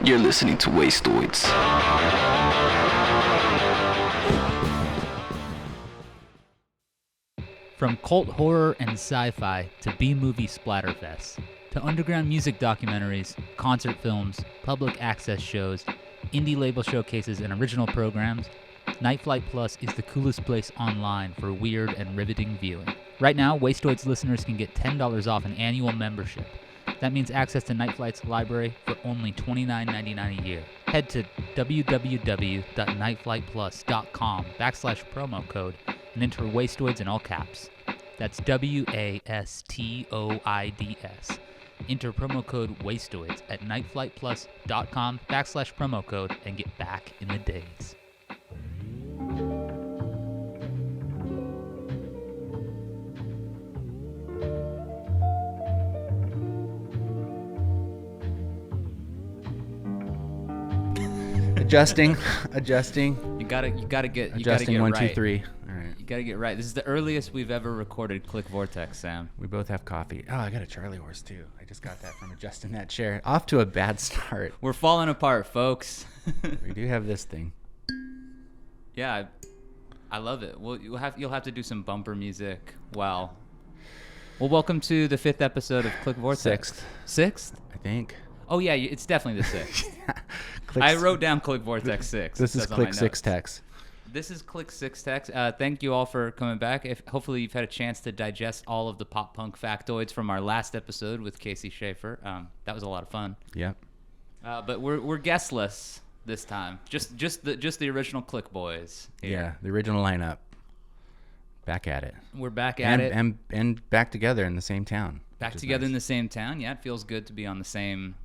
You're listening to WASTOIDS. From cult horror and sci-fi to B-movie splatterfests, to underground music documentaries, concert films, public access shows, indie label showcases, and original programs, Night Flight Plus is the coolest place online for weird and riveting viewing. Right now, WASTOIDS listeners can get $10 off an annual membership. That means access to Night Flight's library for only $29.99 a year. Head to www.nightflightplus.com/promo code and enter WASTOIDS in all caps. That's WASTOIDS. Enter promo code WASTOIDS at nightflightplus.com/promo code and get back in the days. Adjusting. You gotta get Adjusting, 1, 2, right. 3. All right. You gotta get right. This is the earliest we've ever recorded Click Vortex, Sam. We both have coffee. Oh, I got a Charlie horse too. I just got that from adjusting that chair. Off to a bad start. We're falling apart, folks. We do have this thing. Yeah, I love it. Well, you'll have to do some bumper music. Wow. Well, welcome to the 5th episode of Click Vortex. Sixth? I think. Oh yeah, it's definitely the 6th. Click I wrote down Click Vortex 6. This is Click 6 Tex. This is Click 6 Tex. Thank you all for coming back. Hopefully you've had a chance to digest all of the pop punk factoids from our last episode with Casey Schaefer. That was a lot of fun. Yep. But we're guestless this time. Just the original Click boys. Yeah, the original lineup. Back at it. We're back at it. And back together in the same town. Back together in the same town. Yeah, it feels good to be on the same.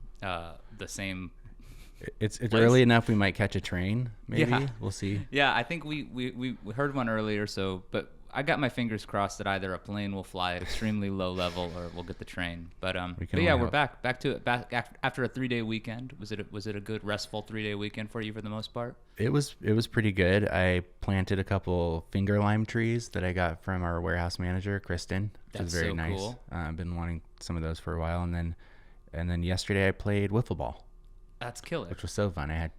It's place. early enough we might catch a train. Maybe Yeah. We'll see. Yeah, I think we heard one earlier. But I got my fingers crossed that either a plane will fly at extremely low level or we'll get the train. But yeah, we're back to it. Back after a 3-day weekend. Was it a good restful 3-day weekend for you for the most part? It was pretty good. I planted a couple finger lime trees that I got from our warehouse manager, Kristen, which was very nice. Cool. I've been wanting some of those for a while, and then yesterday I played wiffle ball. That's killer. Which was so fun. I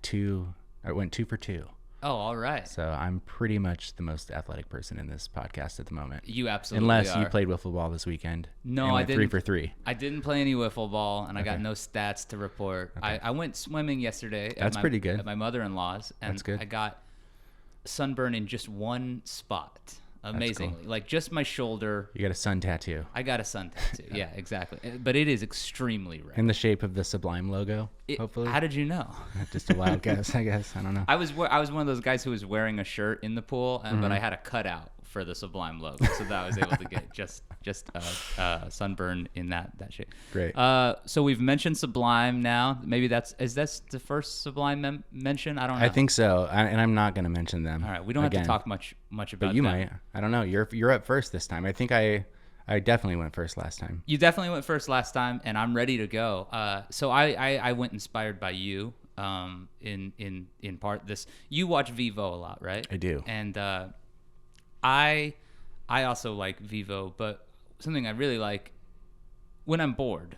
went 2 for 2. Oh, all right. So I'm pretty much the most athletic person in this podcast at the moment. You absolutely Unless are. you played wiffle ball this weekend. No, and I went didn't. 3 for 3. I didn't play any wiffle ball, and Okay. I got no stats to report. Okay. I went swimming yesterday. That's pretty good. At my mother-in-law's, and That's good. I got sunburn in just one spot. Amazingly, cool. Like just my shoulder. You got a sun tattoo. I got a sun tattoo. Yeah, exactly. But it is extremely rare. In the shape of the Sublime logo, hopefully. How did you know? Just a wild guess, I guess. I don't know. I was one of those guys who was wearing a shirt in the pool, but I had a cutout for the Sublime logo, so that I was able to get just sunburn in that shape. Great. So we've mentioned Sublime now. Maybe that's the first Sublime mention. I don't know. I think so, and I'm not going to mention them. All right, we don't have to talk much about. But you them. might. I don't know. You're up first this time. I think I definitely went first last time. You definitely went first last time, and I'm ready to go. So I went inspired by you. In part, this you watch Vivo a lot, right? I do. And I also like Vivo, but something I really like when I'm bored.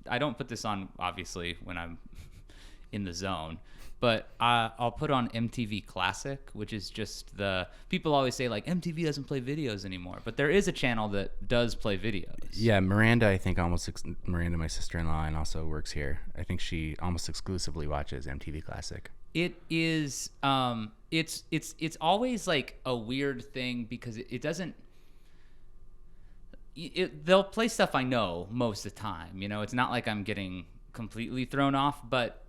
I don't put this on obviously when I'm in the zone, but I'll put on MTV Classic, which is just people always say like MTV doesn't play videos anymore, but there is a channel that does play videos. Yeah, Miranda, I think Miranda, my sister-in-law, and also works here. I think she almost exclusively watches MTV Classic. It is it's always like a weird thing because it doesn't. They'll play stuff I know most of the time. You know, it's not like I'm getting completely thrown off, but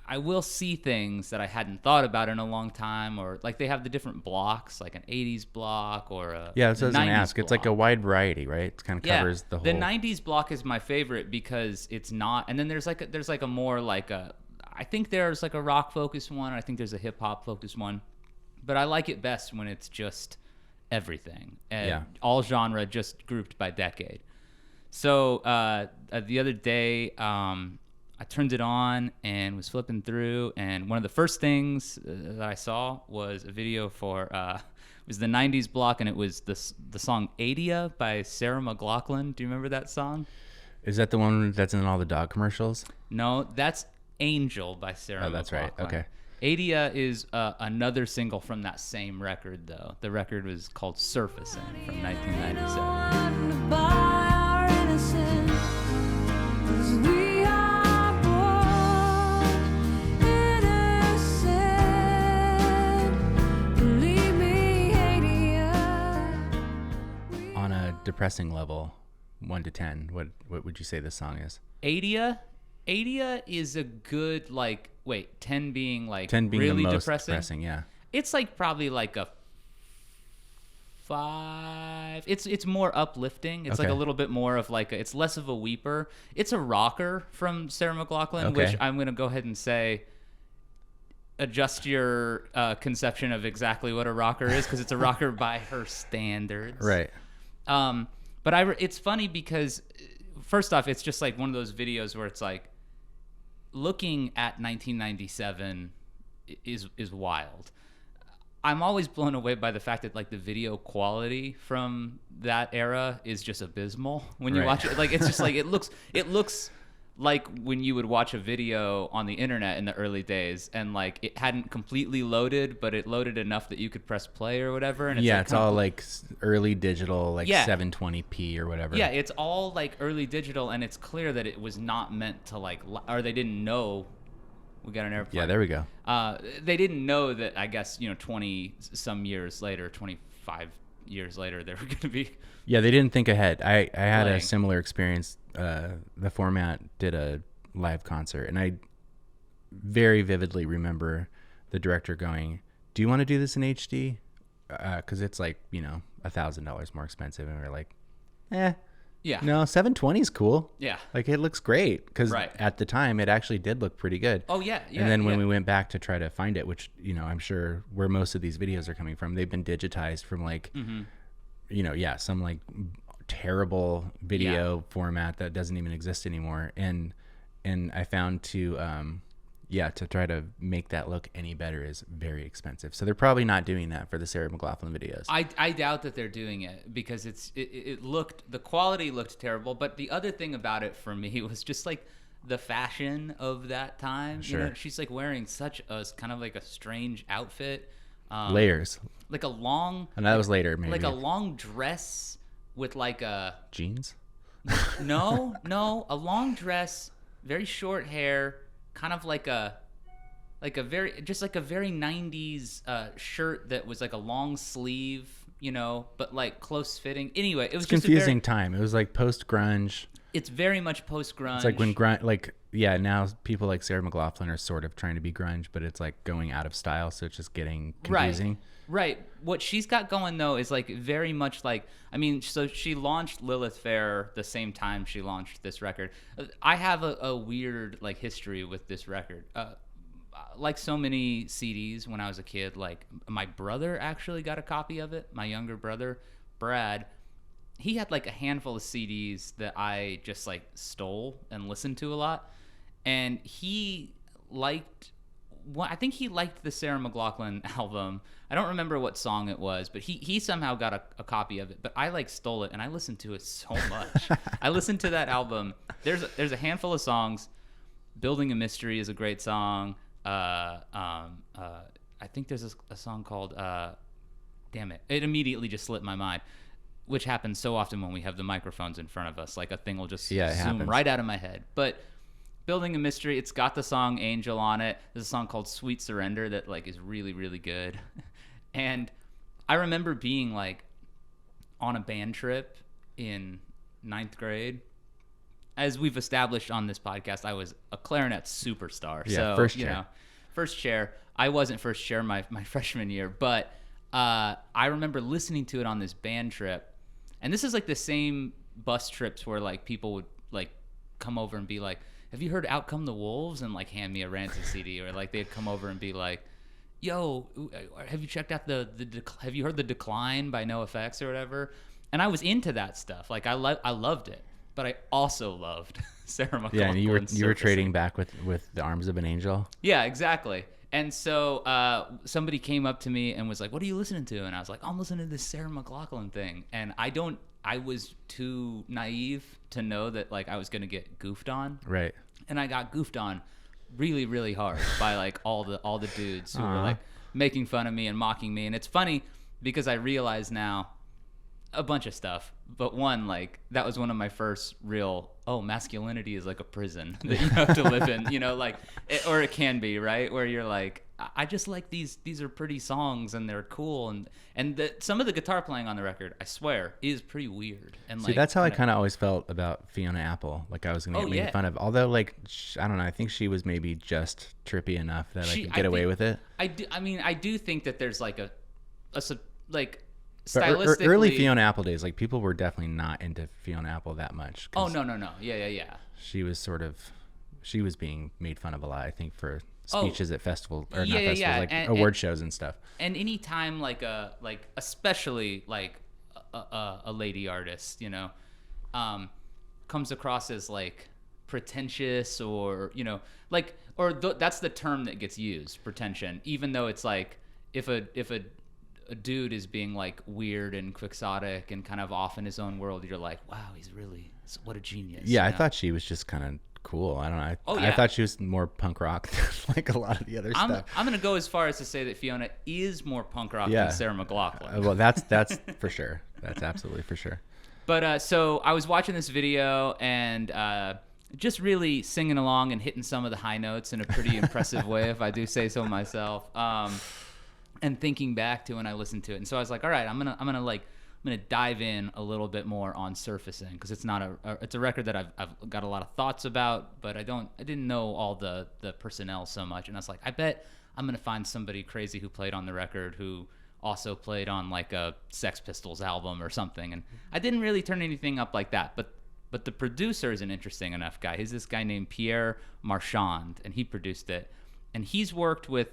I will see things that I hadn't thought about in a long time, or like they have the different blocks, like an 80s block or a Yeah, that's what I was going to 90s ask. It's like a block. wide variety, right? It kind of covers the whole... The 90s block is my favorite because it's not, and then there's like a more like I think there's like a rock focused one, and I think there's a hip hop focused one, but I like it best when it's just everything, all genre just grouped by decade. So the other day I turned it on and was flipping through, and one of the first things that I saw was a video for it was the 90s block, and it was the song Adia by Sarah McLachlan. Do you remember that song? Is that the one that's in all the dog commercials? No, that's Angel by Sarah Oh, that's right. McLachlan. Okay. Adia is another single from that same record, though. The record was called Surfacing from 1997. On a depressing level, 1 to 10, what would you say this song is? Adia is a good, like, 10 being like 10 being really the most depressing. yeah. It's like probably like a 5. It's more uplifting. It's like Okay. a little bit more of like it's less of a weeper. It's a rocker from Sarah McLachlan, Okay. which I'm gonna go ahead and say adjust your conception of exactly what a rocker is, because it's a rocker by her standards. Right. But it's funny because first off, it's just like one of those videos where it's like looking at 1997 is wild. I'm always blown away by the fact that like the video quality from that era is just abysmal when you Right. watch it. Like it's just like it looks like when you would watch a video on the internet in the early days and like it hadn't completely loaded, but it loaded enough that you could press play or whatever. And Yeah, like it's all like early digital, like Yeah. 720p or whatever. Yeah, it's all like early digital, and it's clear that it was not meant to like, or they didn't know. We got an airplane. Yeah, there we go. They didn't know that, I guess, 20 some years later, 25 years later, they were going to be. Yeah, they didn't think ahead. I had Playing. a similar experience. The Format did a live concert, and I very vividly remember the director going, "Do you want to do this in HD? Because it's like $1,000 more expensive." And we were like, Yeah. no, 720 is cool. Yeah. Like it looks great because Right. at the time it actually did look pretty good. Oh, yeah. Yeah. And then when yeah. we went back to try to find it, which, I'm sure where most of these videos are coming from, they've been digitized from like, some like terrible video format that doesn't even exist anymore. And I found to try to make that look any better is very expensive. So they're probably not doing that for the Sarah McLachlan videos. I doubt that they're doing it because the quality looked terrible. But the other thing about it for me was just like the fashion of that time. Sure. She's like wearing such a kind of like a strange outfit. Layers. Like a long. And that was later, maybe. Like a long dress with like a. Jeans? No, a long dress, very short hair, kind of like a very 90s shirt that was like a long sleeve, but like close fitting. Anyway, it was just confusing time. It was like post grunge. It's very much post grunge. It's like when grunge, now people like Sarah McLachlan are sort of trying to be grunge, but it's like going out of style, so it's just getting confusing. Right. What she's got going though is like very much like, so she launched Lilith Fair the same time she launched this record. I have a weird like history with this record. Like so many CDs when I was a kid, like my brother actually got a copy of it. My younger brother, Brad, he had like a handful of CDs that I just like stole and listened to a lot. And I think he liked the Sarah McLachlan album. I don't remember what song it was, but he somehow got a copy of it. But I like stole it and I listened to it so much. I listened to that album. There's a handful of songs. Building a Mystery is a great song. I think there's a song called damn it. It immediately just slipped my mind, which happens so often when we have the microphones in front of us. Like a thing will just zoom happens. right out of my head. But Building a Mystery, it's got the song Angel on it. There's a song called Sweet Surrender that like is really, really good. And I remember being like on a band trip in 9th grade. As we've established on this podcast, I was a clarinet superstar. Yeah, so, first chair. First chair. I wasn't first chair my freshman year, but I remember listening to it on this band trip. And this is like the same bus trips where like people would like come over and be like, have you heard Out Come the Wolves? And like hand me a Rancid CD, or like they'd come over and be like, yo, have you checked out have you heard The Decline by NoFX or whatever? And I was into that stuff. Like I loved it, but I also loved Sarah McLachlan. Yeah, and you were trading back with the Arms of an Angel. Yeah, exactly. And so somebody came up to me and was like, what are you listening to? And I was like, I'm listening to this Sarah McLachlan thing. And I was too naive to know that like I was going to get goofed on. Right. And I got goofed on really, really hard by like all the dudes who were like making fun of me and mocking me. And it's funny because I realize now a bunch of stuff, but one, like, that was one of my first real, masculinity is like a prison that you have to live in, you know, like, or it can be, right? Where you're like, I just like these are pretty songs and they're cool, and some of the guitar playing on the record, I swear, is pretty weird. And See, like, that's how I kind of always felt about Fiona Apple. Like I was gonna get made fun of, although like I don't know, I think she was maybe just trippy enough that I could get away with it. I do think that there's like a like. But Stylistically, early Fiona Apple days, like people were definitely not into Fiona Apple that much. Oh no, yeah. She was being made fun of a lot, I think, for speeches at festivals or not festivals, like award shows and stuff. And any time especially like a lady artist, you know, comes across as like pretentious or, you know, like, that's the term that gets used, pretension, even though it's like if a dude is being like weird and quixotic and kind of off in his own world, you're like, wow, what a genius. Yeah, you I know? thought she was just kind of cool. I don't know. Yeah. I thought she was more punk rock than like a lot of the other stuff. I'm going to go as far as to say that Fiona is more punk rock than Sarah McLachlan. Well, that's for sure. That's absolutely for sure. But so I was watching this video and just really singing along and hitting some of the high notes in a pretty impressive way, if I do say so myself. And thinking back to when I listened to it, and so I was like, all right, I'm gonna dive in a little bit more on surfacing, because it's not it's a record that I've got a lot of thoughts about, but I didn't know all the personnel so much, and I was like, I bet I'm gonna find somebody crazy who played on the record who also played on like a Sex Pistols album or something, and I didn't really turn anything up like that, but the producer is an interesting enough guy. He's this guy named Pierre Marchand, and he produced it. And he's worked with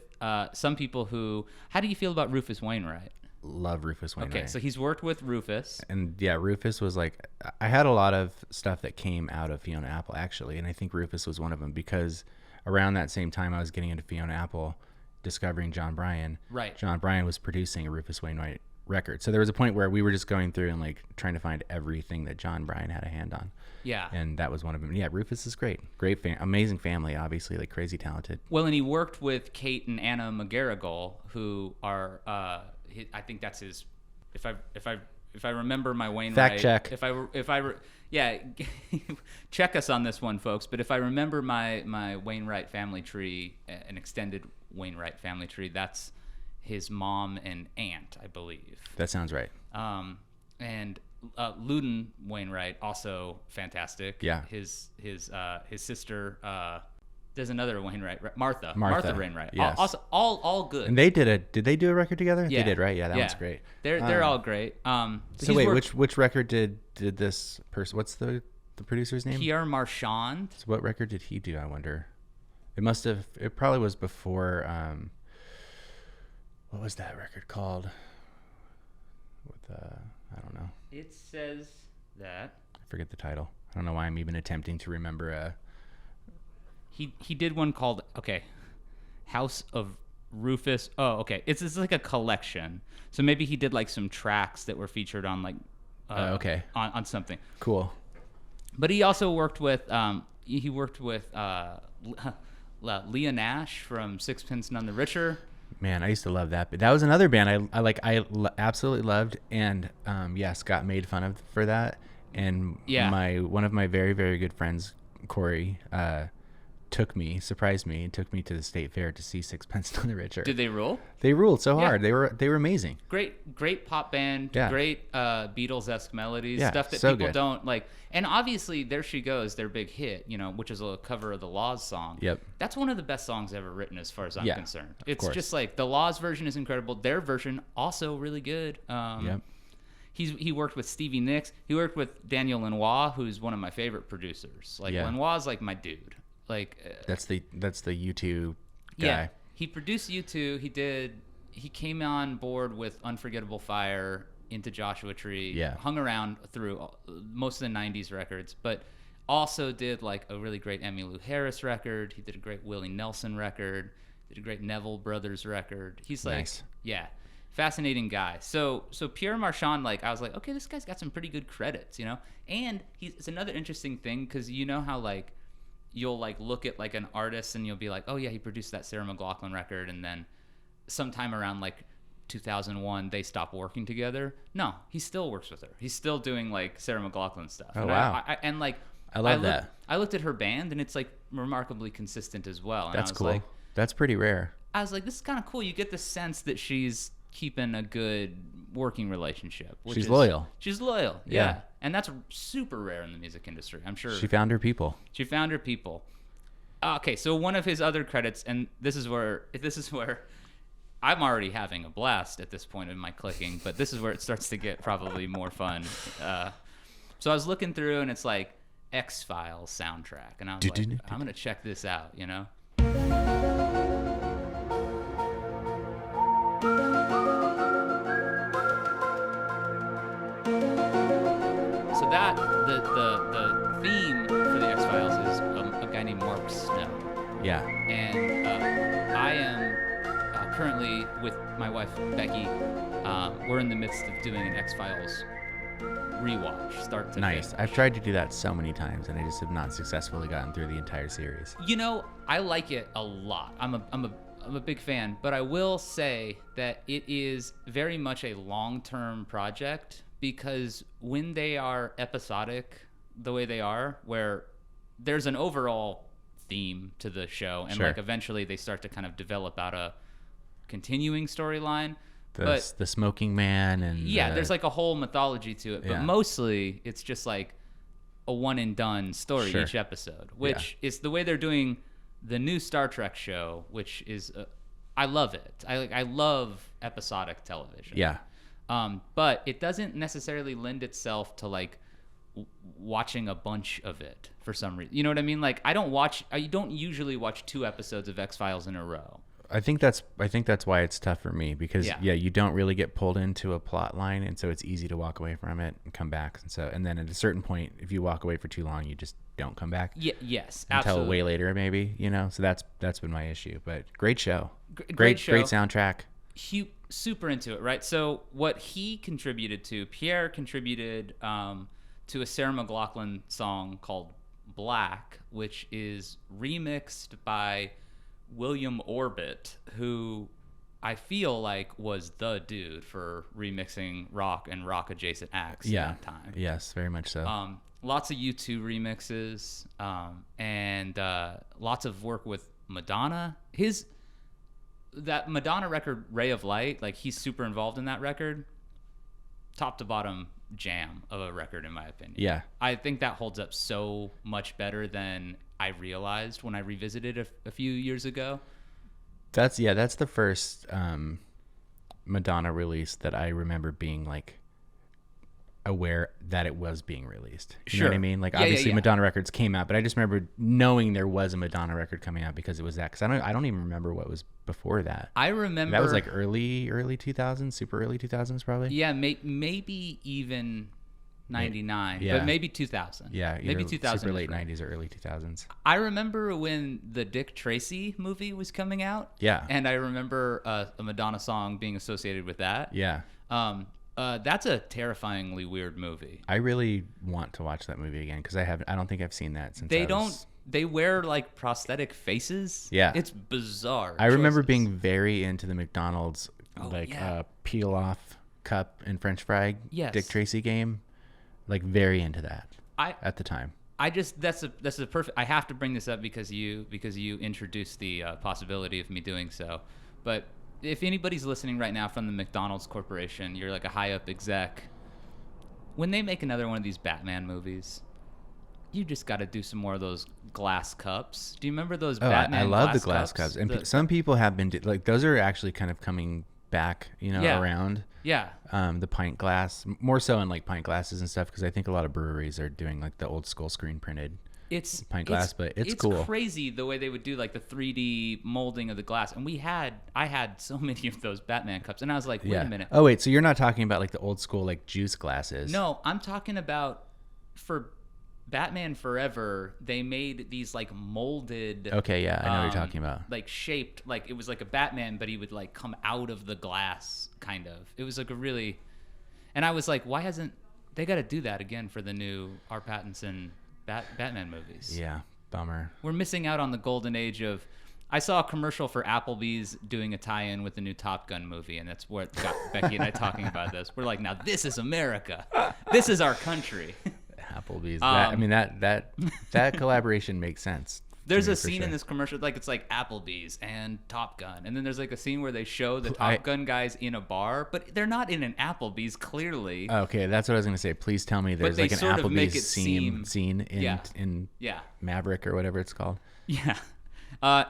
some people who... How do you feel about Rufus Wainwright? Love Rufus Wainwright. Okay, so he's worked with Rufus. And yeah, Rufus was like... I had a lot of stuff that came out of Fiona Apple, actually. And I think Rufus was one of them, because around that same time I was getting into Fiona Apple, discovering John Bryan. Right. John Bryan was producing a Rufus Wainwright record. So there was a point where we were just going through and like trying to find everything that John Bryan had a hand on. Yeah. And that was one of them. Yeah, Rufus is great. Amazing family, obviously, like crazy talented. Well, and he worked with Kate and Anna McGarrigle, who are, I think that's his, if I remember my Wainwright. Fact check. Yeah, check us on this one, folks. But if I remember my Wainwright family tree, an extended Wainwright family tree, that's his mom and aunt, I believe. That sounds right. And Loudon Wainwright, also fantastic. Yeah. His sister, there's another Wainwright, Martha Wainwright. Yes. Also, all good. And did they do a record together? Yeah. They did, right? Yeah, that one's great. They're all great. So wait, which record did this person? What's the producer's name? Pierre Marchand. So what record did he do? I wonder. It probably was before. What was that record called? With I don't know. It says that. I forget the title. I don't know why I'm even attempting to remember. He did one called House of Rufus. Oh, okay. It's like a collection. So maybe he did like some tracks that were featured on like on something. Cool. But he also worked with Leah Nash from Sixpence None the Richer. Man, I used to love that. But that was another band I absolutely loved, and Scott made fun of for that. And one of my very, very good friends, Corey, surprised me, and took me to the state fair to see Sixpence None the Richer. Did they rule? They ruled so hard. They were amazing. Great pop band. Yeah. Great Beatles-esque melodies. Yeah, stuff that so people good. don't like. And obviously, There She Goes, their big hit, which is a cover of the Laws song. Yep. That's one of the best songs ever written, as far as I'm concerned. It's course. just like the Laws version is incredible. Their version also really good. Yep. He worked with Stevie Nicks. He worked with Daniel Lanois, who's one of my favorite producers. Lanois like my dude. That's the U2 guy. Yeah, he produced U2. He came on board with Unforgettable Fire, Into Joshua Tree. Yeah. Hung around through most of the 90s records, but also did like a really great Emmylou Harris record. He did a great Willie Nelson record. Did a great Neville Brothers record. He's like, nice. Fascinating guy. So Pierre Marchand, I was like, okay, this guy's got some pretty good credits, and it's another interesting thing, because how you'll like look at like an artist and you'll be like, oh yeah, he produced that Sarah McLachlan record, and then sometime around like 2001 they stopped working together. No, he still works with her. He's still doing like Sarah McLachlan stuff. Oh, and wow. I love that. I looked at her band and it's like remarkably consistent as well. And That's I was cool. like, That's pretty rare. I was like, this is kind of cool. You get the sense that she's keeping a good working relationship. She's loyal. She's loyal. Yeah. Yeah. And that's super rare in the music industry. I'm sure. She found her people. She found her people. Okay, so one of his other credits, and this is where I'm already having a blast at this point in my clicking, but this is where it starts to get probably more fun. So I was looking through, and it's like X-Files soundtrack, and I was like, I'm gonna check this out, you know. So that the theme for the X-Files is a guy named Mark Snow. Yeah. And I am currently with my wife Becky. We're in the midst of doing an X-Files rewatch, start to Nice. finish. I've tried to do that so many times, and I just have not successfully gotten through the entire series. You know, I like it a lot. I'm a big fan, but I will say that it is very much a long-term project, because when they are episodic the way they are, where there's an overall theme to the show, and Sure. like eventually they start to kind of develop out a continuing storyline. The smoking man and There's like a whole mythology to it, but Yeah. mostly it's just like a one and done story Sure. each episode, which is the way they're doing the new Star Trek show, which is I love it. I love episodic television. Yeah. But it doesn't necessarily lend itself to like watching a bunch of it for some reason. You know what I mean? Like I don't usually watch 2 episodes of X-Files in a row. I think that's why it's tough for me, because Yeah. you don't really get pulled into a plot line, and so it's easy to walk away from it and come back. And then at a certain point, if you walk away for too long, you just don't come back. Yes, Until absolutely. way later, maybe, you know. So that's been my issue. But great show. Great show. Great soundtrack. Super into it, right? So what he contributed to, Pierre contributed to a Sarah McLachlan song called Black, which is remixed by William Orbit, who I feel like was the dude for remixing rock and rock adjacent acts at that time. Yes, very much so. Lots of U2 remixes, and lots of work with Madonna. That Madonna record, Ray of Light, like he's super involved in that record. Top to bottom jam of a record, in my opinion. Yeah. I think that holds up so much better than I realized when I revisited a few years ago. That's the first Madonna release that I remember being like aware that it was being released. You know what I mean? Like obviously Madonna records came out, but I just remember knowing there was a Madonna record coming out because it was that. Because I don't even remember what was before that. I remember that was like early 2000s, super early 2000s probably. Yeah, maybe even 99, Yeah. but maybe 2000. Yeah, maybe 2000. Super late 90s or early 2000s. I remember when the Dick Tracy movie was coming out. Yeah. And I remember a Madonna song being associated with that. Yeah. That's a terrifyingly weird movie. I really want to watch that movie again because I don't think I've seen that since They wear like prosthetic faces. Yeah. It's bizarre. I remember choices. being very into the McDonald's peel off cup and French fry Dick Tracy game. Like very into that at the time. That's a perfect. I have to bring this up because you introduced the possibility of me doing so. But if anybody's listening right now from the McDonald's Corporation, you're like a high up exec. When they make another one of these Batman movies, you just got to do some more of those glass cups. Do you remember those Batman? I love the glass cups, and some people have been like those are actually kind of coming back, around. Yeah. The pint glass, more so in like pint glasses and stuff, because I think a lot of breweries are doing like the old school screen printed pint glass, but it's cool. It's crazy the way they would do like the 3D molding of the glass, and I had so many of those Batman cups, and I was like, wait a minute. Oh wait, so you're not talking about like the old school like juice glasses? No, I'm talking about for Batman Forever, they made these like molded. Okay, yeah, I know what you're talking about. Like shaped, like it was like a Batman, but he would like come out of the glass, kind of. It was like a really, and I was like, why hasn't they got to do that again for the new R. Pattinson Batman movies? Yeah, Bummer. We're missing out on the golden age of. I saw a commercial for Applebee's doing a tie-in with the new Top Gun movie, and that's what got Becky and I talking about this. We're like, now this is America. This is our country. Applebee's. That collaboration makes sense. There's a scene in this commercial, like it's like Applebee's and Top Gun, and then there's like a scene where they show the Top Gun guys in a bar, but they're not in an Applebee's clearly. Okay, that's what I was gonna say. Please tell me there's like an Applebee's scene in Maverick or whatever it's called. Yeah.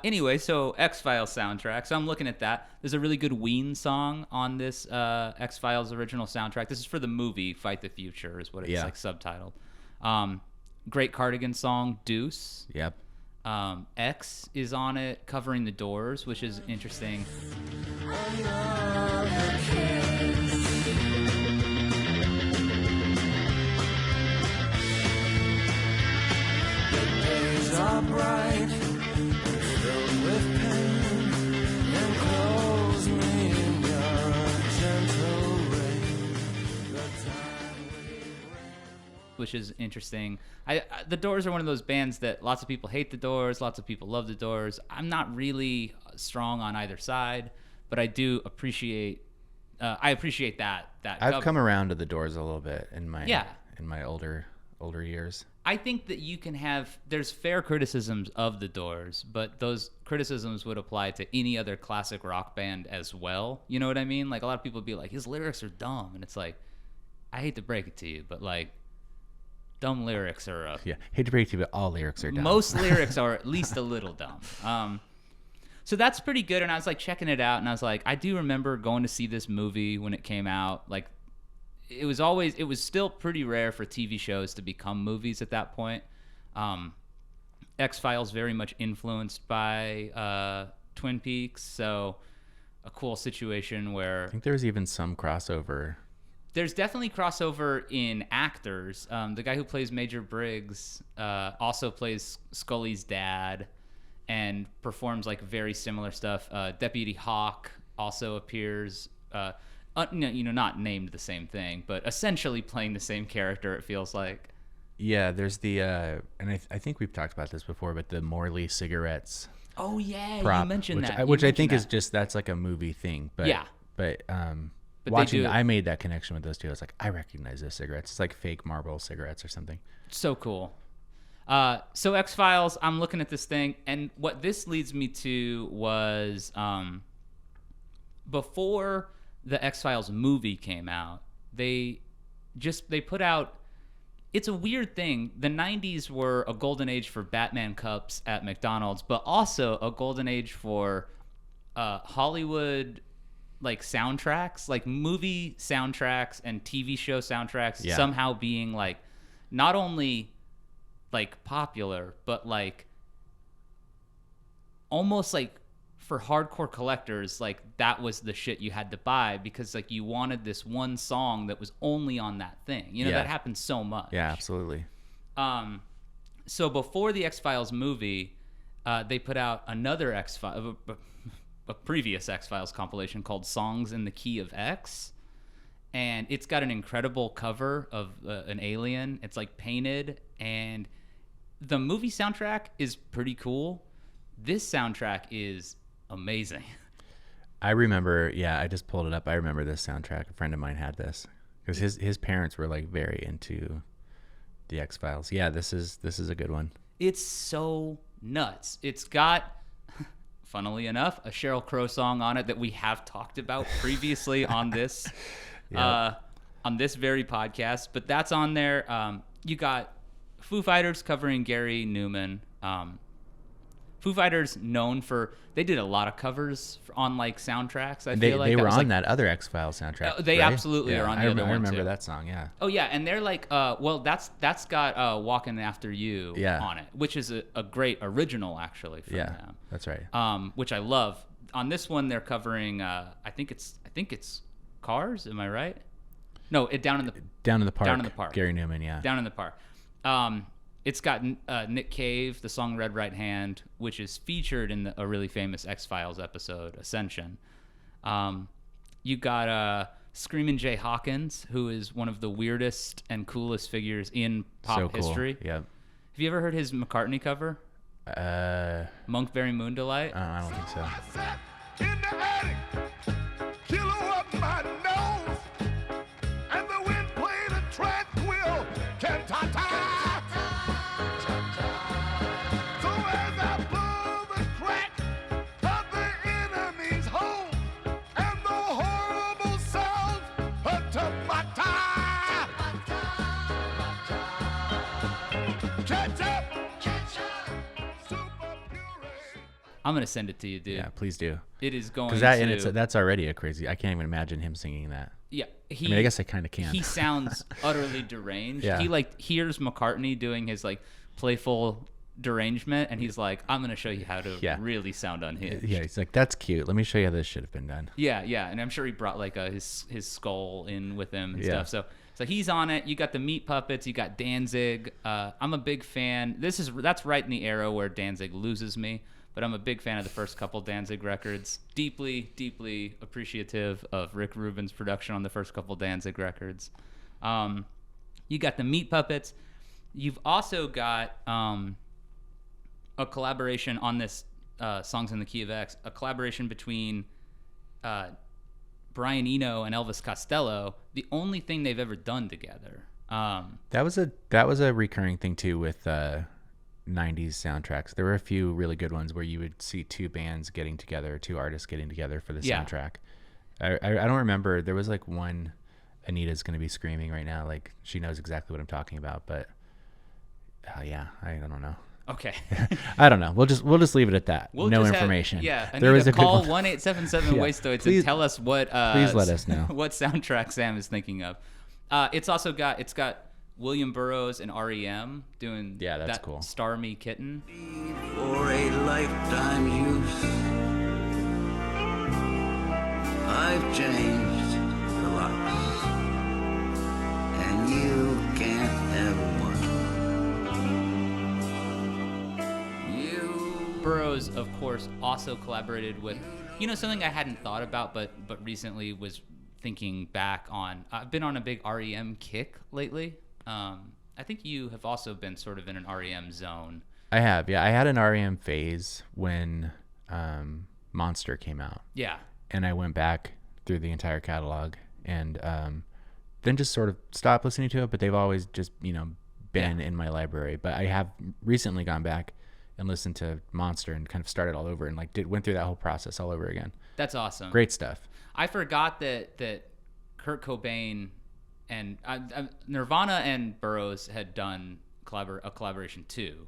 Anyway, so X-Files soundtrack. So I'm looking at that. There's a really good Ween song on this X-Files original soundtrack. This is for the movie Fight the Future is what it's like subtitled. Great Cardigan song, Deuce. Yep. X is on it, covering the Doors, which is interesting. Which is interesting. The Doors are one of those bands that lots of people hate the Doors, lots of people love the Doors. I'm not really strong on either side, but I do appreciate. I appreciate that. I've come around to the Doors a little bit in my older years. I think that you can have. There's fair criticisms of the Doors, but those criticisms would apply to any other classic rock band as well. You know what I mean? Like a lot of people would be like, his lyrics are dumb, and it's like, I hate to break it to you, but like. Dumb lyrics are hate to break it to you, but all lyrics are dumb. Most lyrics are at least a little dumb. So that's pretty good. And I was like checking it out, and I was like, I do remember going to see this movie when it came out. Like, it was still pretty rare for TV shows to become movies at that point. X-Files very much influenced by Twin Peaks, so a cool situation where I think there was even some crossover. There's definitely crossover in actors. The guy who plays Major Briggs also plays Scully's dad and performs like very similar stuff. Deputy Hawk also appears, not named the same thing, but essentially playing the same character, it feels like. Yeah, there's the, and I think we've talked about this before, but the Morley cigarettes. Oh, yeah, prop, you mentioned that. Which I think is just, that's like a movie thing. But, yeah. But watching, I made that connection with those two. I was like, I recognize those cigarettes. It's like fake Marlboro cigarettes or something. So cool. So X-Files, I'm looking at this thing, and what this leads me to was before the X-Files movie came out, they put out. It's a weird thing. The 90s were a golden age for Batman cups at McDonald's, but also a golden age for Hollywood. Like soundtracks, like movie soundtracks and TV show soundtracks somehow being like not only like popular, but like almost like for hardcore collectors, like that was the shit you had to buy because like you wanted this one song that was only on that thing. You know, that happens so much. Yeah, absolutely. So before the X-Files movie, they put out another X-Files. A previous X-Files compilation called Songs in the Key of X, and it's got an incredible cover of an alien. It's like painted, and the movie soundtrack is pretty cool. This soundtrack is amazing. I remember, I just pulled it up. I remember this soundtrack. A friend of mine had this because his parents were like very into the X-Files. Yeah, this is a good one. It's so nuts. It's got, funnily enough, a Sheryl Crow song on it that we have talked about previously on this very podcast. But that's on there. You got Foo Fighters covering Gary Newman. Foo Fighters known for, they did a lot of covers on like soundtracks. I feel like they were on that other X-Files soundtrack. They right? absolutely are on the other one. I remember too. that song. Yeah. Oh yeah, and they're like, that's got "Walking After You" on it, which is a great original actually from them. That's right. Which I love. On this one, they're covering. I think it's Cars. Am I right? No, Down in the Park. Down in the Park. Gary Newman. Yeah. Down in the Park. It's got Nick Cave, the song Red Right Hand, which is featured in a really famous X-Files episode, Ascension. You got Screamin' Jay Hawkins, who is one of the weirdest and coolest figures in pop history. Yeah. Have you ever heard his McCartney cover? Monkberry Moon Delight? I don't think so. In the attic, kilo up my nose, and the wind played a tranquil cantata. So as I blew the crack of the enemy's home, and the horrible sound of tomato. Ketchup, super puree. I'm going to send it to you, dude. Yeah, please do. It is going Because that to... and that's already a crazy. I can't even imagine him singing that. Yeah. I mean, I guess I kind of can. He sounds utterly deranged. Yeah. He like hears McCartney doing his like playful derangement, and he's like, I'm going to show you how to really sound unhinged. Yeah, he's like, that's cute. Let me show you how this should have been done. Yeah, yeah, and I'm sure he brought like his skull in with him and Yeah. stuff. So he's on it. You got the Meat Puppets. You got Danzig. I'm a big fan. That's right in the era where Danzig loses me. But I'm a big fan of the first couple Danzig records. Deeply, deeply appreciative of Rick Rubin's production on the first couple Danzig records. You got the Meat Puppets. You've also got a collaboration on this Songs in the Key of X, a collaboration between Brian Eno and Elvis Costello, the only thing they've ever done together. That was a recurring thing too with 90s soundtracks. There were a few really good ones where you would see two bands getting together, two artists getting together for the soundtrack. I don't remember. There was like one. Anita's going to be screaming right now, like she knows exactly what I'm talking about. But yeah, I don't know. Okay. I don't know. We'll just leave it at that. We'll no just information. Anita, there was a call good one. 1-877 Wastoids Please- and tell us what. please let us know what soundtrack Sam is thinking of. It's got William Burroughs and REM doing that's that cool. Star Me Kitten. For a lifetime use, I've changed a lot, and you can't have one. You Burroughs, of course, also collaborated with, something I hadn't thought about, but recently was thinking back on. I've been on a big REM kick lately. I think you have also been sort of in an REM zone. I have, yeah. I had an REM phase when Monster came out. Yeah. And I went back through the entire catalog and then just sort of stopped listening to it, but they've always just, been in my library. But I have recently gone back and listened to Monster and kind of started all over and went through that whole process all over again. That's awesome. Great stuff. I forgot that Kurt Cobain and Nirvana and Burroughs had done a collaboration too.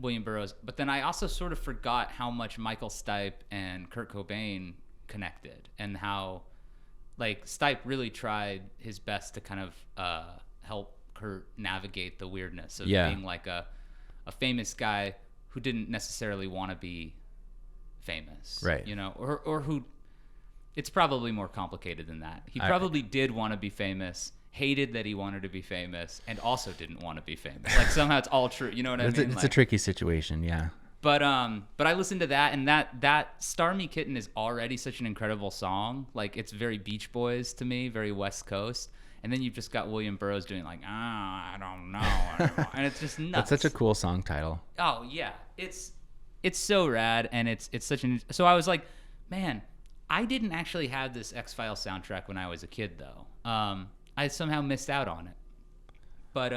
William Burroughs, but then I also sort of forgot how much Michael Stipe and Kurt Cobain connected, and how Stipe really tried his best to kind of help Kurt navigate the weirdness of being like a famous guy who didn't necessarily want to be famous, right? Or who. It's probably more complicated than that. He probably did want to be famous, hated that he wanted to be famous, and also didn't want to be famous. Somehow it's all true. You know what I mean? It's a tricky situation, yeah. But I listened to that, and that Star Me Kitten is already such an incredible song. It's very Beach Boys to me, very West Coast. And then you've just got William Burroughs doing I don't know, and it's just nuts. That's such a cool song title. Oh yeah, it's so rad, and it's such an. So I was like, man, I didn't actually have this X-Files soundtrack when I was a kid, though. I somehow missed out on it. But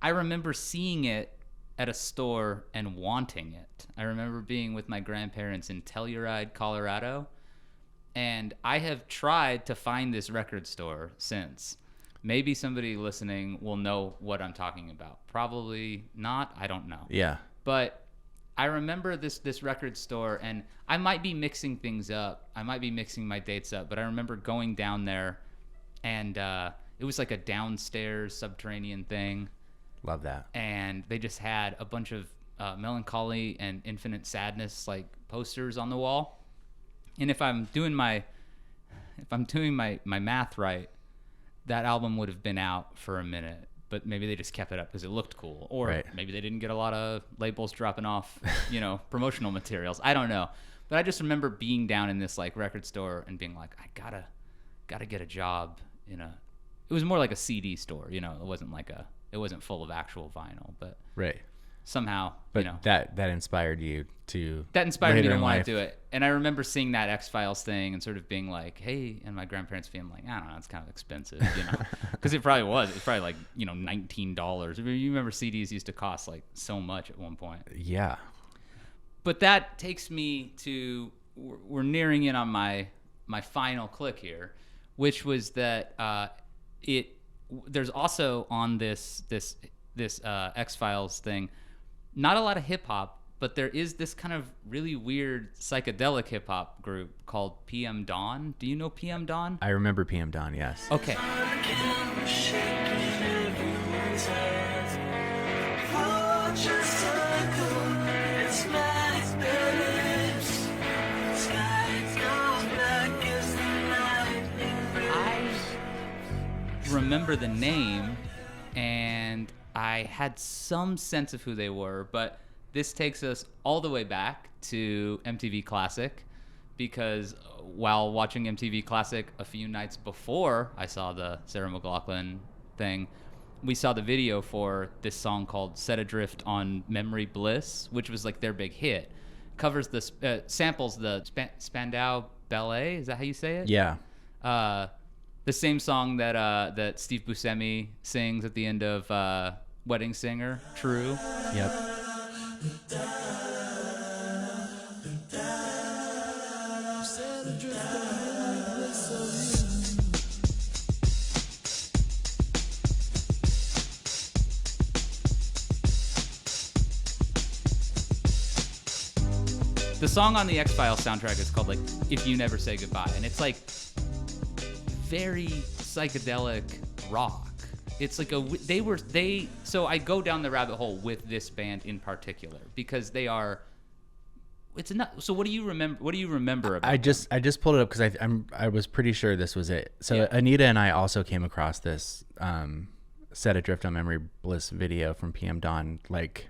I remember seeing it at a store and wanting it. I remember being with my grandparents in Telluride, Colorado, and I have tried to find this record store since. Maybe somebody listening will know what I'm talking about. Probably not. I don't know. Yeah. But I remember this record store, and I might be mixing things up. I might be mixing my dates up, but I remember going down there, and it was like a downstairs subterranean thing. Love that. And they just had a bunch of Melancholy and Infinite Sadness posters on the wall. And if I'm doing my math right, that album would have been out for a minute. But maybe they just kept it up because it looked cool. Or maybe they didn't get a lot of labels dropping off, promotional materials. I don't know. But I just remember being down in this record store and being like, I gotta get a job it was more like a CD store, it wasn't it wasn't full of actual vinyl, but right. somehow, But that inspired you to. that inspired me later to in want life. to do it. And I remember seeing that X-Files thing and sort of being like, hey, and my grandparents being like, I don't know, it's kind of expensive, because it probably was. It's probably like, $19. I mean, you remember CDs used to cost like so much at one point. Yeah. But that takes me to, we're nearing in on my final click here, which was that there's also on this X-Files thing, not a lot of hip hop, but there is this kind of really weird psychedelic hip hop group called PM Dawn. Do you know PM Dawn? I remember PM Dawn, yes. Okay. I remember the name, and I had some sense of who they were, but this takes us all the way back to MTV Classic, because while watching MTV Classic a few nights before I saw the Sarah McLachlan thing, we saw the video for this song called Set Adrift on Memory Bliss, which was like their big hit. Covers the samples the Spandau Ballet, is that how you say it? Yeah. The same song that Steve Buscemi sings at the end of Wedding Singer, True. Yep. The song on the X-Files soundtrack is called like If You Never Say Goodbye, and it's like very psychedelic rock. It's like so I go down the rabbit hole with this band in particular because they are. It's enough. So what do you remember? What do you remember about? I just pulled it up because I was pretty sure this was it. So Yeah. Anita and I also came across this Set Adrift on Memory Bliss video from PM Dawn like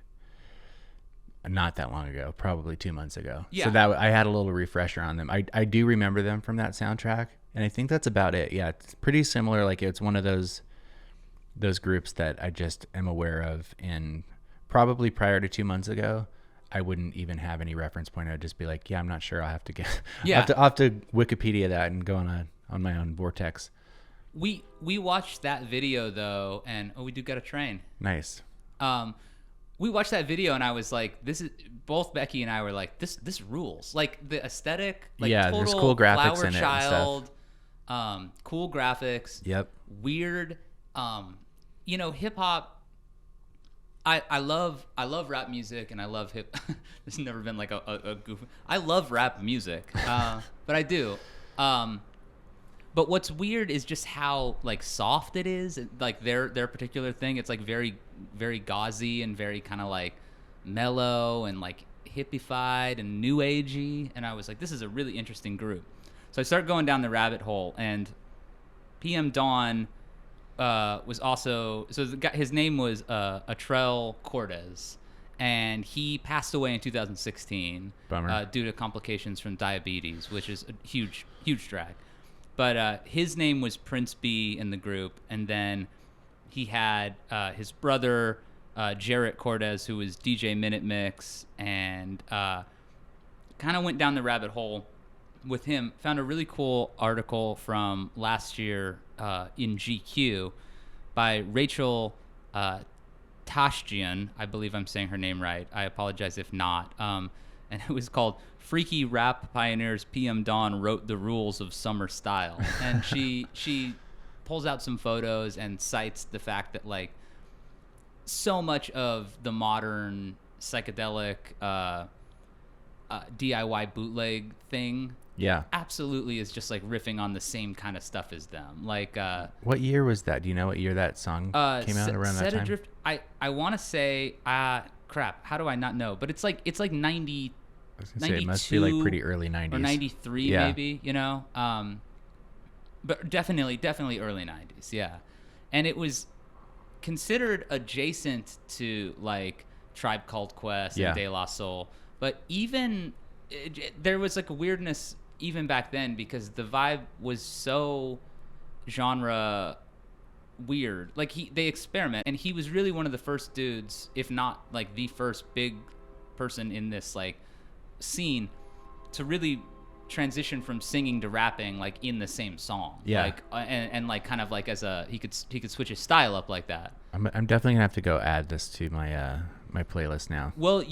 not that long ago, probably 2 months ago. Yeah. So that I had a little refresher on them. I do remember them from that soundtrack, and I think that's about it. Yeah, it's pretty similar. Like it's one of those groups that I just am aware of, and probably prior to 2 months ago, I wouldn't even have any reference point. I'd just be like, yeah, I'm not sure. I'll have to get. Yeah. I'll have to Wikipedia that and go on my own vortex. We watched that video though, and we do got a train. Nice. We watched that video and I was like, this is, both Becky and I were like, this rules. Like the aesthetic, like Yeah, total there's cool graphics Flower in it and Child, cool graphics. Yep. Weird, hip hop. I love rap music and I love hip. This has never been like a goof. I love rap music, but I do. But what's weird is just how like soft it is. Like their particular thing, it's like very, very gauzy and very kind of like mellow and like hippified and new agey. And I was like, this is a really interesting group. So I started going down the rabbit hole, and PM Dawn was also, so the guy, his name was Atrell Cortez, and he passed away in 2016 Bummer. due to complications from diabetes, which is a huge drag. But his name was Prince B in the group, and then he had his brother Jarrett Cortez, who was DJ Minute Mix, and kind of went down the rabbit hole with him. Found a really cool article from last year in GQ by Rachel Tashjian. I believe I'm saying her name right. I apologize if not. And it was called "Freaky Rap Pioneers PM Dawn Wrote the Rules of Summer Style." And she pulls out some photos and cites the fact that like so much of the modern psychedelic DIY bootleg thing Yeah. absolutely is just like riffing on the same kind of stuff as them. Like What year was that? Do you know what year that song came out around that Set time? Adrift, I want to say crap, how do I not know? But it's like 90 I was gonna say it must be like 92 pretty early 90s. or 93 Yeah. maybe, but definitely early 90s, yeah. And it was considered adjacent to like Tribe Called Quest Yeah. and De La Soul, but even there was like a weirdness even back then because the vibe was so genre weird. Like they experiment, and he was really one of the first dudes, if not like the first big person in this like scene to really transition from singing to rapping like in the same song. Yeah. Like and like kind of like as a he could switch his style up like that. I'm definitely gonna have to go add this to my my playlist now. Well,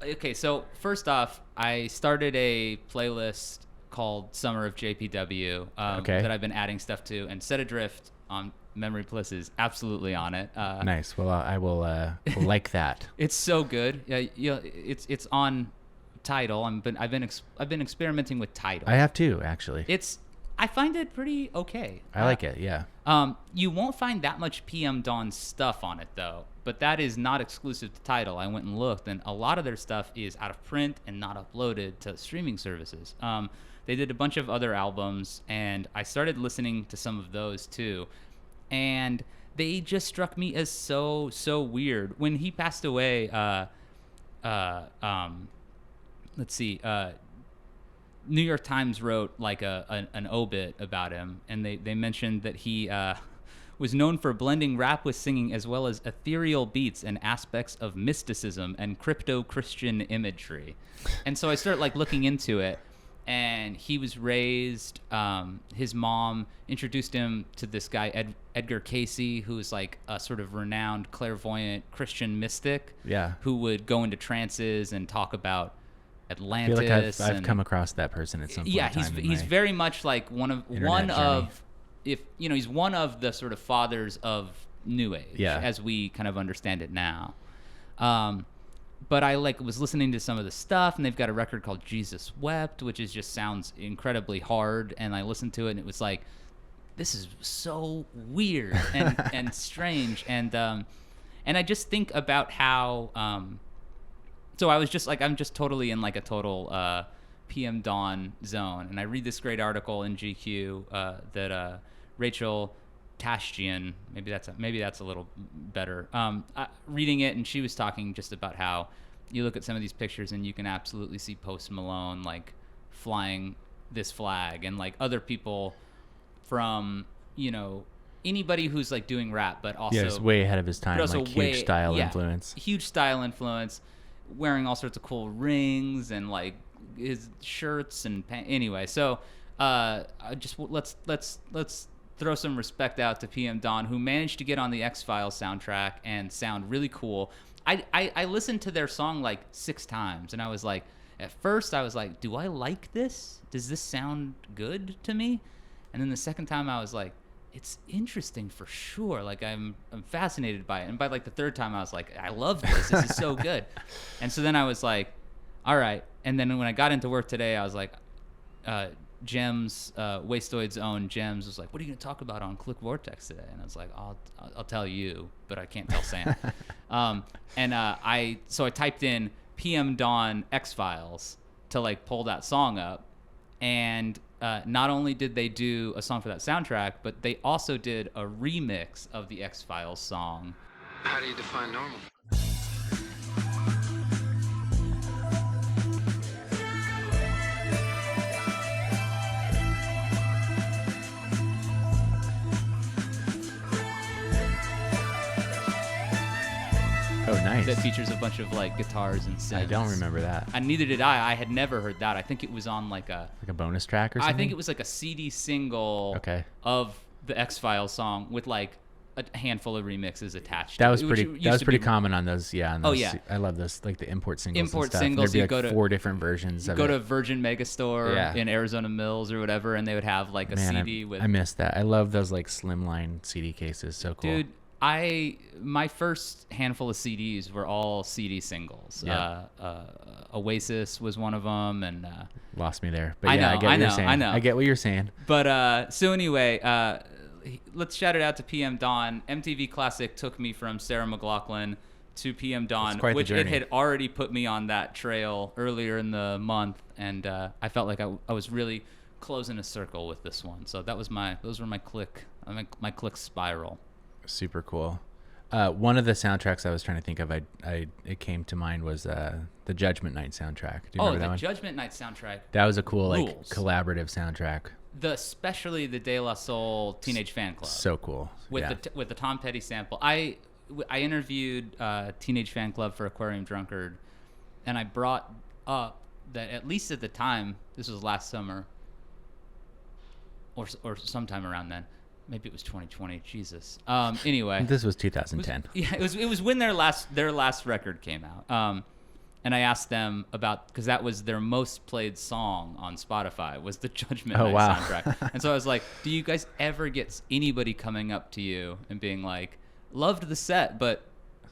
okay. So first off, I started a playlist called Summer of JPW that I've been adding stuff to, and Set Adrift on Memory Bliss is absolutely on it. Nice. Well, I will like that. It's so good. Yeah, it's on Tidal. I've been experimenting with Tidal. I have too, actually. I find it pretty okay. I like it. Yeah. You won't find that much PM Dawn stuff on it though, but that is not exclusive to Tidal. I went and looked, and a lot of their stuff is out of print and not uploaded to streaming services. They did a bunch of other albums, and I started listening to some of those too, and they just struck me as so weird. When he passed away, let's see, New York Times wrote like an obit about him, and they mentioned that he was known for blending rap with singing, as well as ethereal beats and aspects of mysticism and crypto-Christian imagery. And so I started like looking into it, and he was raised, his mom introduced him to this guy, Edgar Casey, who is like a sort of renowned clairvoyant Christian mystic, who would go into trances and talk about Atlantis. I feel like I've come across that person at some point. Yeah, he's very much like one of he's one of the sort of fathers of New Age, as we kind of understand it now. But I like was listening to some of the stuff, and they've got a record called Jesus Wept, which just sounds incredibly hard. And I listened to it, and it was like, this is so weird and strange. And I just think about how. So I was just like, I'm just totally in like a total PM Dawn zone, and I read this great article in GQ that Rachel Tashjian, maybe that's a little better. Reading it, and she was talking just about how you look at some of these pictures and you can absolutely see Post Malone like flying this flag, and like other people from anybody who's like doing rap, but also he's way ahead of his time, like huge style influence, wearing all sorts of cool rings and like his shirts and anyway. So let's throw some respect out to PM Dawn, who managed to get on the X-Files soundtrack and sound really cool. I listened to their song like 6 times, and I was like, at first I was like, do I like this? Does this sound good to me? And then the second time I was like, it's interesting for sure. Like I'm fascinated by it. And by like the third time I was like, I love this. This is so good. And so then I was like, all right. And then when I got into work today, I was like, Gems, Wastoid's own Gems was like, what are you going to talk about on Click Vortex today? And I was like, I'll tell you, but I can't tell Sam. So I typed in PM Dawn X-Files to like pull that song up. And not only did they do a song for that soundtrack, but they also did a remix of the X-Files song. How do you define normal? Oh, nice. That features a bunch of like guitars and synths. I don't remember that. And neither did I. I had never heard that. I think it was on like a bonus track or something. I think it was like a CD single of the X-Files song with like a handful of remixes attached. That was pretty common on those. Yeah. On those, oh yeah. I love those, like the import singles. Import singles. There'd be like 4 different versions. You of go it. to Virgin Megastore in Arizona Mills or whatever, and they would have like a CD with. I missed that. I love those like slimline CD cases. So cool. Dude, my first handful of CDs were all CD singles. Yeah. Oasis was one of them, and lost me there. But I get what you're saying. But so anyway, let's shout it out to PM Dawn. MTV Classic took me from Sarah McLachlan to PM Dawn, which it had already put me on that trail earlier in the month, and I felt like I was really closing a circle with this one. So those were my click spiral. Super cool. One of the soundtracks I was trying to think of, it came to mind was the Judgment Night soundtrack. Do you remember that one? Judgment Night soundtrack. That was a cool rules. like collaborative soundtrack. especially the De La Soul Teenage Fan Club. So cool. With Yeah. the Tom Petty sample. I interviewed Teenage Fan Club for Aquarium Drunkard, and I brought up that at least at the time, this was last summer, or sometime around then. Maybe it was 2020. Jesus. Anyway, This was 2010. it was when their last record came out. And I asked them about, because that was their most played song on Spotify, was the Judgment Night wow. soundtrack. And so I was like, do you guys ever get anybody coming up to you and being like, loved the set, but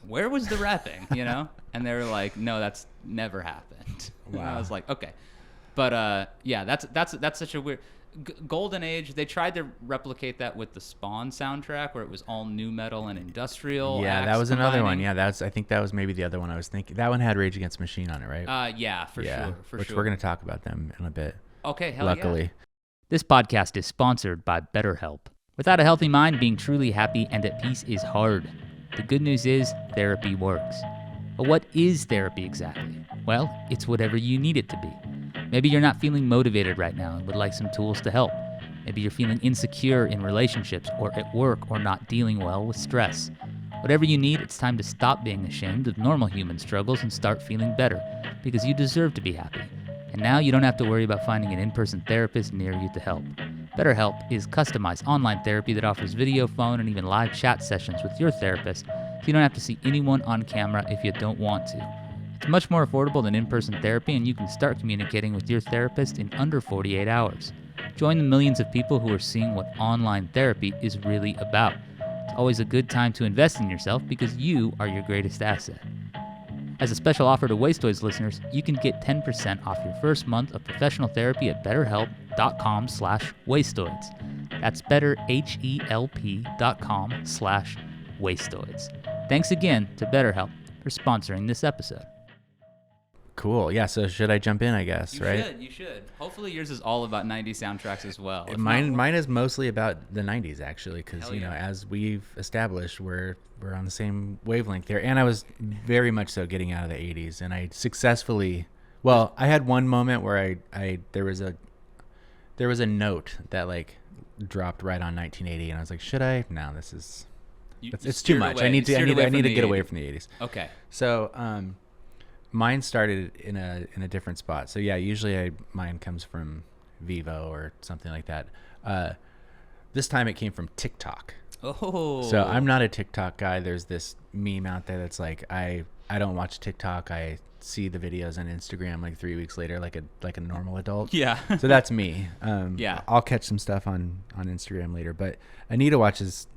where was the rapping, you know? And they were like, no, that's never happened. Wow. And I was like, okay. But yeah, that's such a weird... Golden Age, they tried to replicate that with the Spawn soundtrack, where it was all new metal and industrial. Yeah, acts that was another one. combining. Yeah, I think that was maybe the other one I was thinking. That one had Rage Against the Machine on it, right? Yeah, for sure. Which we're going to talk about them in a bit. Okay, hell Luckily. yeah. This podcast is sponsored by BetterHelp. Without a healthy mind, being truly happy and at peace is hard. The good news is therapy works. But what is therapy exactly? Well, it's whatever you need it to be. Maybe you're not feeling motivated right now and would like some tools to help. Maybe you're feeling insecure in relationships or at work or not dealing well with stress. Whatever you need, it's time to stop being ashamed of normal human struggles and start feeling better, because you deserve to be happy. And now you don't have to worry about finding an in-person therapist near you to help. BetterHelp is customized online therapy that offers video, phone, and even live chat sessions with your therapist, so you don't have to see anyone on camera if you don't want to. It's much more affordable than in-person therapy, and you can start communicating with your therapist in under 48 hours. Join the millions of people who are seeing what online therapy is really about. It's always a good time to invest in yourself because you are your greatest asset. As a special offer to WASTOIDS listeners, you can get 10% off your first month of professional therapy at betterhelp.com/wastoids. That's betterhelp.com/wastoids. Thanks again to BetterHelp for sponsoring this episode. Cool. Yeah, so should I jump in, I guess, right? You should. Hopefully yours is all about 90s soundtracks as well. If Mine not- is mostly about the 90s, actually, because, Hell you know, yeah. as we've established, we're on the same wavelength there. And I was very much so getting out of the 80s, and I successfully... Well, I had one moment where there was a note that, like, dropped right on 1980, and I was like, should I? No, this is... It's too steered much. away- I need to steered away from get the away 80s. from the 80s. Okay. So, mine started in a different spot. So yeah, usually mine comes from Vivo or something like that. This time it came from TikTok. Oh. So I'm not a TikTok guy. There's this meme out there that's like, I don't watch TikTok. I see the videos on Instagram like 3 weeks later, like a normal adult. Yeah. So that's me. Yeah. I'll catch some stuff on Instagram later, but Anita watches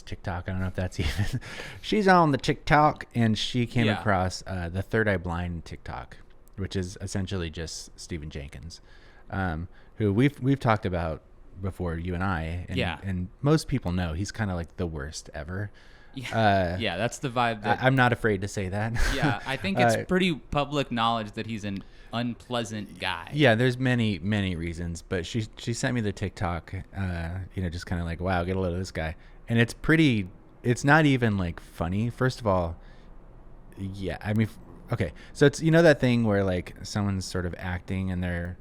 TikTok. I don't know if that's even... She's on the TikTok, and she came across the Third Eye Blind TikTok, which is essentially just Stephen Jenkins, who we've talked about before, you and I, and most people know he's kind of like the worst ever. Yeah, that's the vibe. I'm not afraid to say that. Yeah, I think it's pretty public knowledge that he's an unpleasant guy. Yeah, there's many reasons, but she sent me the TikTok, just kind of like, wow, get a load of this guy. And it's not even like funny. First of all, yeah, I mean, okay. So it's, that thing where like someone's sort of acting and they're,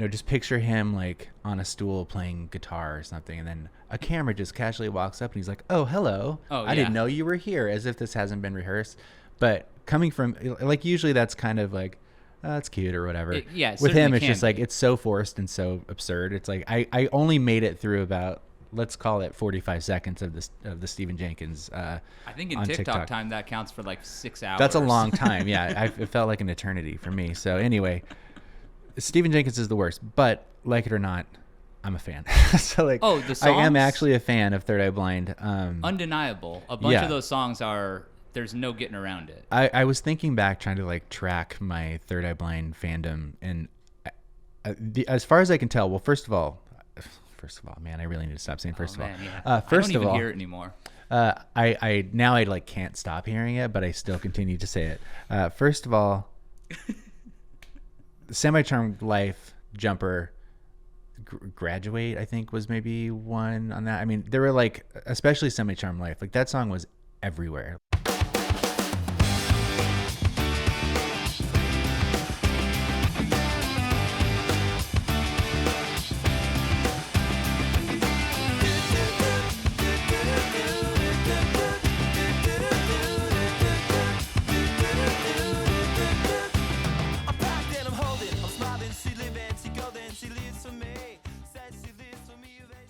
just picture him like on a stool playing guitar or something. And then a camera just casually walks up and he's like, oh, hello. Oh, I didn't know you were here, as if this hasn't been rehearsed. But coming from, like, usually that's kind of like, oh, that's cute or whatever. It With him, certainly it's just can like, be. it's so forced and so absurd. It's like, I only made it through about, let's call it 45 seconds of the Stephen Jenkins. I think in on TikTok time that counts for like 6 hours. That's a long time. Yeah, it felt like an eternity for me. So anyway, Stephen Jenkins is the worst. But like it or not, I'm a fan. So like, Oh, the I am songs? actually a fan of Third Eye Blind. Undeniable. A bunch Yeah. of those songs there's no getting around it. I was thinking back, trying to like track my Third Eye Blind fandom, and as far as I can tell, well, first of all, man, I really need to stop saying first of all. Man, yeah. First I don't of even all, hear it anymore. I now I like can't stop hearing it, but I still continue to say it. First of all, Semi-Charmed Life, Jumper, Graduate, I think was maybe one on that. I mean, there were like, especially Semi-Charmed Life, like that song was everywhere.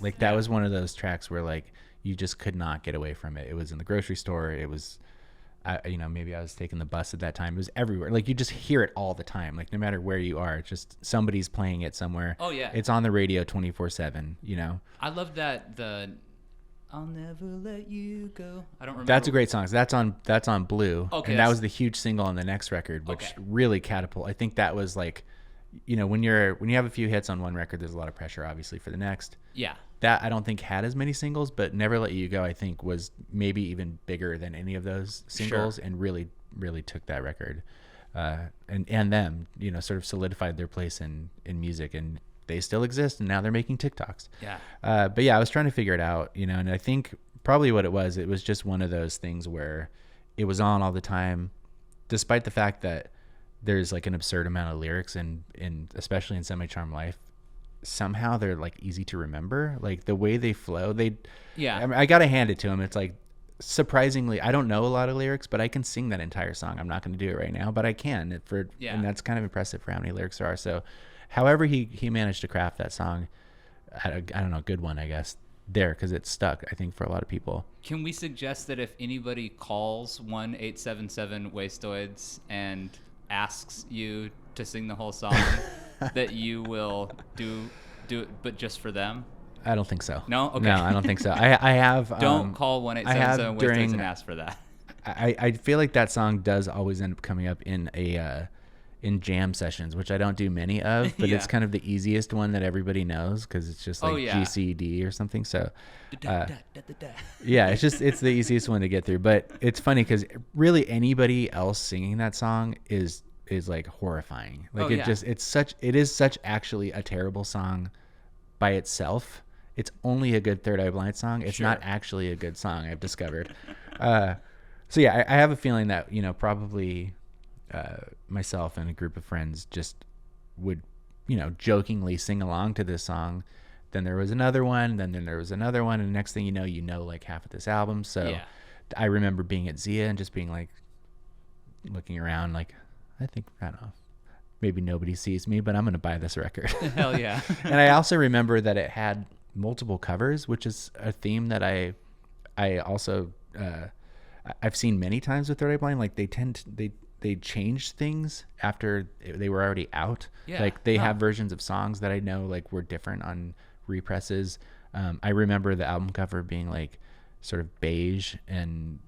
Like that was one of those tracks where like you just could not get away from it. It was in the grocery store. It was, maybe I was taking the bus at that time. It was everywhere. Like you just hear it all the time. Like no matter where you are, it's just somebody's playing it somewhere. Oh yeah. It's on the radio 24/7. I love that I'll never let you go. I don't remember. That's a great song. That's on Blue. Okay, and that was the huge single on the next record, which really catapulted. I think that was like, when you have a few hits on one record, there's a lot of pressure obviously for the next. Yeah. That I don't think had as many singles, but Never Let You Go I think was maybe even bigger than any of those singles, and really took that record, and them, sort of solidified their place in music, and they still exist, and now they're making TikToks. Yeah. But yeah, I was trying to figure it out, and I think probably what it was just one of those things where it was on all the time, despite the fact that there's like an absurd amount of lyrics in especially in Semi-Charmed Life. Somehow they're like easy to remember, like the way they flow. I gotta hand it to them. It's like surprisingly, I don't know a lot of lyrics, but I can sing that entire song. I'm not going to do it right now, but I can and that's kind of impressive for how many lyrics there are. So however he managed to craft that song, I don't know, good one, I guess, there, because it's stuck, I think, for a lot of people. Can we suggest that if anybody calls 1-877-WASTOIDS and asks you to sing the whole song, that you will do it, but just for them? I don't think so. No? Okay. No, I don't think so. I have... Don't call 1-877-WASTOIDS and ask for that. I feel like that song does always end up coming up in in jam sessions, which I don't do many of, but it's kind of the easiest one that everybody knows because it's just like GCD or something. So yeah, it's the easiest one to get through. But it's funny because really anybody else singing that song is like horrifying. Like it is such actually a terrible song by itself. It's only a good Third Eye Blind song. It's not actually a good song, I've discovered. So yeah, I have a feeling that, probably myself and a group of friends just would, jokingly sing along to this song. Then there was another one, then there was another one, and the next thing you know like half of this album. So I remember being at Zia and just being like, looking around like, I don't know, maybe nobody sees me, but I'm going to buy this record. Hell yeah. And I also remember that it had multiple covers, which is a theme that I also, I've seen many times with Third Eye Blind. Like they changed things after they were already out. Yeah. Like they have versions of songs that I know like were different on represses. I remember the album cover being like sort of beige and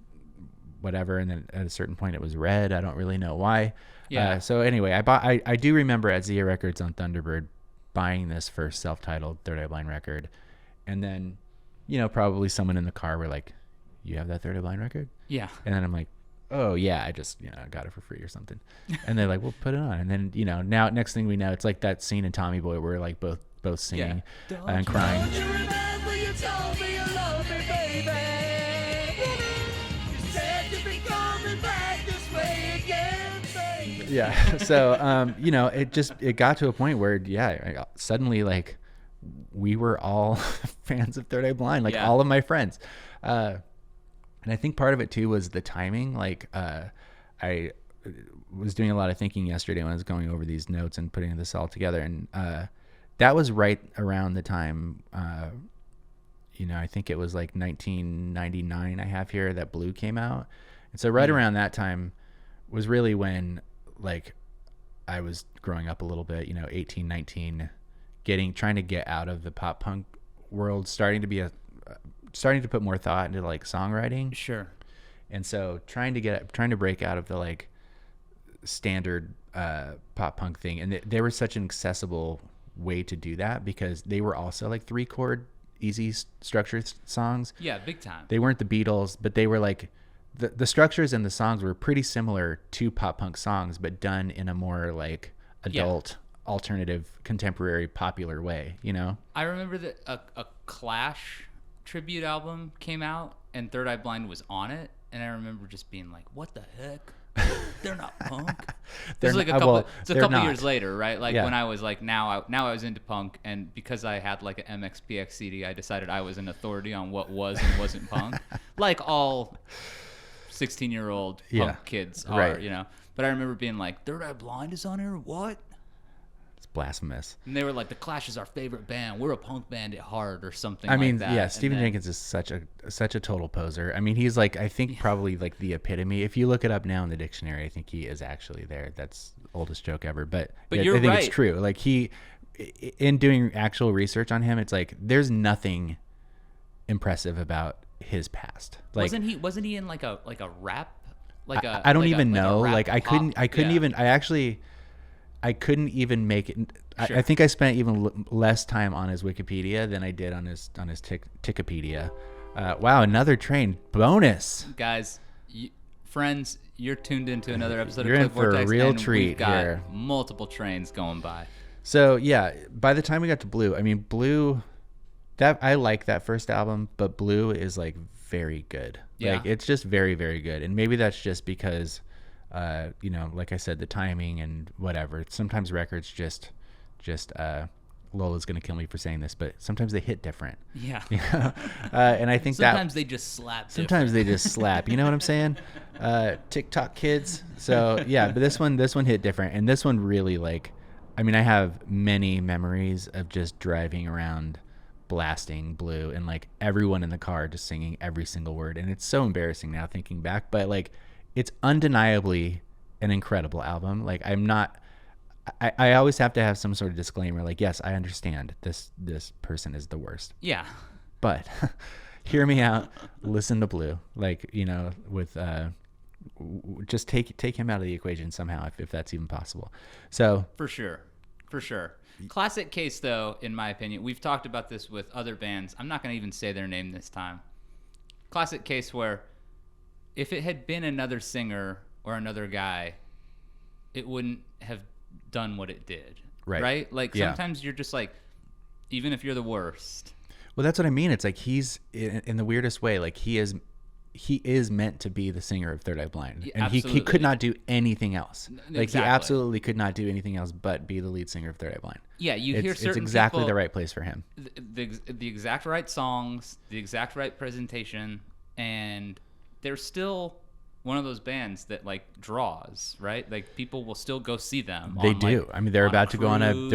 whatever, and then at a certain point it was red. I don't really know why. Yeah. So anyway, I do remember at Zia Records on Thunderbird buying this first self-titled Third Eye Blind record, and then probably someone in the car were like, "You have that Third Eye Blind record?" Yeah. And then I'm like, "Oh yeah, I just I got it for free or something." And they're like, "Well, put it on." And then now next thing we know, it's like that scene in Tommy Boy where we're like both singing and crying. Don't you remember you told me you loved me, baby? You said you'd be coming back this way again, baby. Yeah. So it got to a point where suddenly like we were all fans of Third Eye Blind, like all of my friends. And I think part of it too was the timing. Like I was doing a lot of thinking yesterday when I was going over these notes and putting this all together, and that was right around the time, I think it was like 1999 I have here that Blue came out. And so right around that time was really when like I was growing up a little bit, 18, 19, trying to get out of the pop punk world, starting to put more thought into like songwriting. Sure. And so trying to break out of the like standard pop punk thing. And they were such an accessible way to do that because they were also like 3-chord easy structured songs. Yeah, big time. They weren't the Beatles, but they were like the structures and the songs were pretty similar to pop punk songs, but done in a more like adult, alternative, contemporary, popular way, I remember that a Clash tribute album came out and Third Eye Blind was on it, and I remember just being like, what the heck? They're not punk. It's like a couple years later, right? Like when I was like now I was into punk, and because I had like an MXPX CD, I decided I was an authority on what was and wasn't punk. Like all 16-year-old punk kids are, right. But I remember being like, Third Eye Blind is on here? What? It's blasphemous. And they were like, the Clash is our favorite band. We're a punk band at heart or something I mean, like that. yeah, And Stephen then- Jenkins is such a total poser. I mean, he's like, I think probably like the epitome. If you look it up now in the dictionary, I think he is actually there. That's the oldest joke ever. But yeah, you're I think right. it's true. Like in doing actual research on him, it's like there's nothing impressive about his past. Like, wasn't he in like a rap? Like I don't like even like a know. rap Like I couldn't pop? even. I couldn't even make it. Sure. I think I spent even less time on his Wikipedia than I did on his Tikipedia. Wow, another train bonus. Guys, friends, you're tuned into another episode You're of in Click for a Vortex, real and treat we've got here. multiple trains going by. So yeah, by the time we got to Blue, I mean Blue, that I like that first album, but Blue is like very good. Yeah. Like it's just very, very good. And maybe that's just because you know, like I said, the timing and whatever. Sometimes records just Lola's gonna kill me for saying this, but sometimes they hit different. Yeah. And I think Sometimes they just slap. sometimes they just slap. You know what I'm saying? TikTok kids. So yeah, but this one hit different, and this one really like. I mean, I have many memories of just driving around blasting Blue and like everyone in the car just singing every single word. And it's so embarrassing now thinking back, but like it's undeniably an incredible album. Like I always have to have some sort of disclaimer. Like, yes, I understand this person is the worst, Yeah. but hear me out. Listen to Blue. Like, you know, with, just take him out of the equation somehow if that's even possible. So For sure. Classic case, though, in my opinion, we've talked about this with other bands. I'm not going to even say their name this time. Classic case where if it had been another singer or another guy, it wouldn't have done what it did. Right. Like Yeah. sometimes you're just like, even if you're the worst. well, that's what I mean. It's like he's in the weirdest way. Like he is meant to be the singer of Third Eye Blind, Yeah, and he absolutely. could not do anything else. Like exactly. he absolutely could not do anything else but be the lead singer of Third Eye Blind. Yeah, you hear It's certain exactly people, the right place for him. the exact right songs, the exact right presentation, and they're still one of those bands that like draws, right? Like people will still go see them. They on, do. like, I mean, they're on about to go on a cruise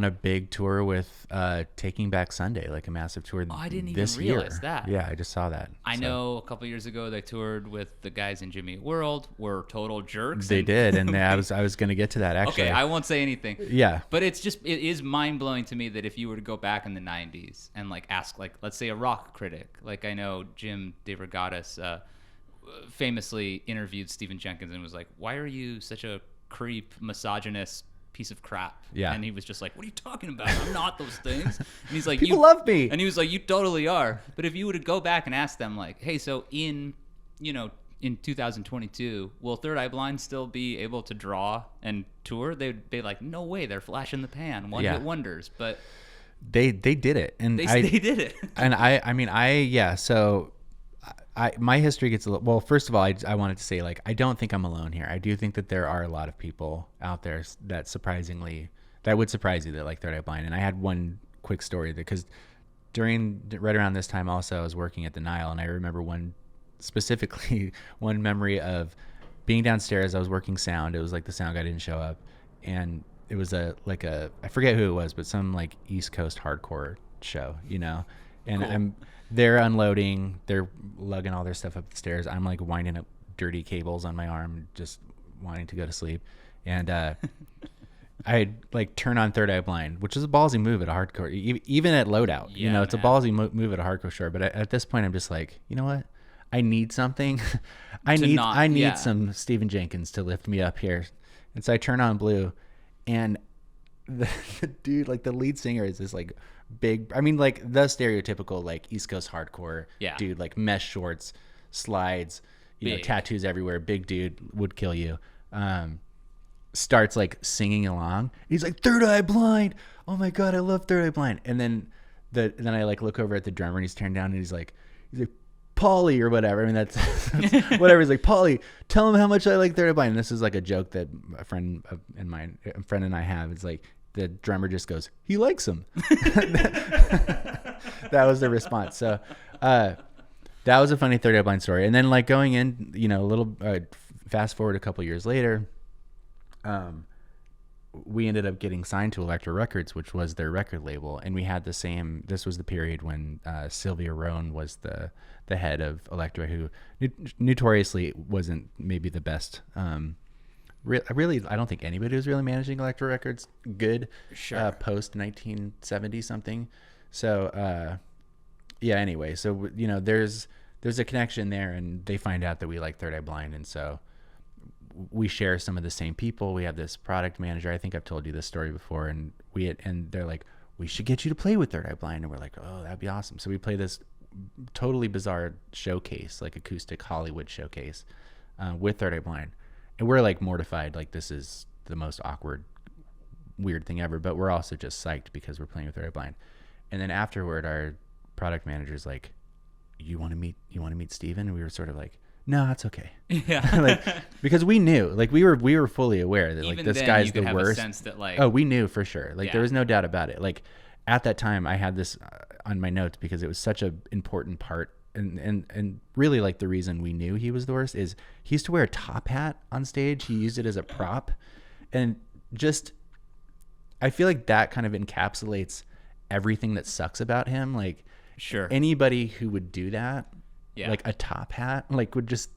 or big tour with Taking Back Sunday, like a massive tour. I didn't even this realize year. that. Yeah, I just saw that. I So, know a couple years ago they toured with the guys in Jimmy Eat World. Were total jerks. they and- did, and I was going to get to that actually. Okay, I won't say anything. Yeah. But it is mind blowing to me that if you were to go back in the '90s and like ask, like, let's say a rock critic, like I know Jim DeRogatis famously interviewed Stephen Jenkins and was like, "Why are you such a creep, misogynist piece of crap?" Yeah. And he was just like, "What are you talking about? I'm not those things." And he's like, People love me. And he was like, "You totally are." But if you were to go back and ask them, like, "Hey, so in 2022, will Third Eye Blind still be able to draw and tour?" They'd be like, "No way, they're flash in the pan, one Yeah. hit wonders." But They did it, and they did it. And so my history gets a little, well, first of all, I wanted to say, like, I don't think I'm alone here. I do think that there are a lot of people out there that would surprise you that like Third Eye Blind. And I had one quick story because right around this time also I was working at the Nile, and I remember one memory of being downstairs. I was working sound. It was like the sound guy didn't show up, and it was I forget who it was, but some like East Coast hardcore show, and cool. They're unloading, they're lugging all their stuff up the stairs. I'm like winding up dirty cables on my arm, just wanting to go to sleep. And I like turn on Third Eye Blind, which is a ballsy move at a hardcore, even at loadout. Yeah, it's a ballsy move at a hardcore show. But at this point, I'm just like, you know what? I need something. I need some Stephen Jenkins to lift me up here. And so I turn on Blue, and the dude, like the lead singer, is this like big, I mean, like the stereotypical like East Coast hardcore dude, like mesh shorts, slides, tattoos everywhere, big dude, would kill you. Starts like singing along. He's like, Third Eye Blind. Oh my God, I love Third Eye Blind. And then I like look over at the drummer, and he's turned down, and he's like, Paulie or whatever. I mean, that's whatever. He's like, Paulie, tell him how much I like Third Eye Blind. And this is like a joke that a friend and I have. It's like, the drummer just goes, he likes him. That was the response. So that was a funny Third Eye Blind story. And then like going in, a little fast forward a couple years later, we ended up getting signed to Elektra Records, which was their record label, and we had the same. This was the period when Sylvia Rohn was the head of Elektra, who notoriously wasn't maybe the best. Really, I don't think anybody was really managing Elektra Records good. Sure. Post 1970 something. So yeah. Anyway, so there's a connection there, and they find out that we like Third Eye Blind, and so we share some of the same people. We have this product manager. I think I've told you this story before, and they're like, we should get you to play with Third Eye Blind, and we're like, oh, that'd be awesome. So we play this totally bizarre showcase, like acoustic Hollywood showcase, with Third Eye Blind, and we're like mortified, like this is the most awkward, weird thing ever. But we're also just psyched because we're playing with Third Eye Blind. And then afterward, our product manager's like, you want to meet Steven? And we were sort of like, no, that's okay. Yeah. Like, because we knew, like we were fully aware that like Even this then, guy's you could the have worst. A sense that, like, Oh, we knew for sure. Like Yeah. there was no doubt about it. Like at that time, I had this on my notes because it was such an important part, and really like the reason we knew he was the worst is he used to wear a top hat on stage. He used it as a prop, and just I feel like that kind of encapsulates everything that sucks about him. Like Sure. anybody who would do that, Yeah. like a top hat, like would just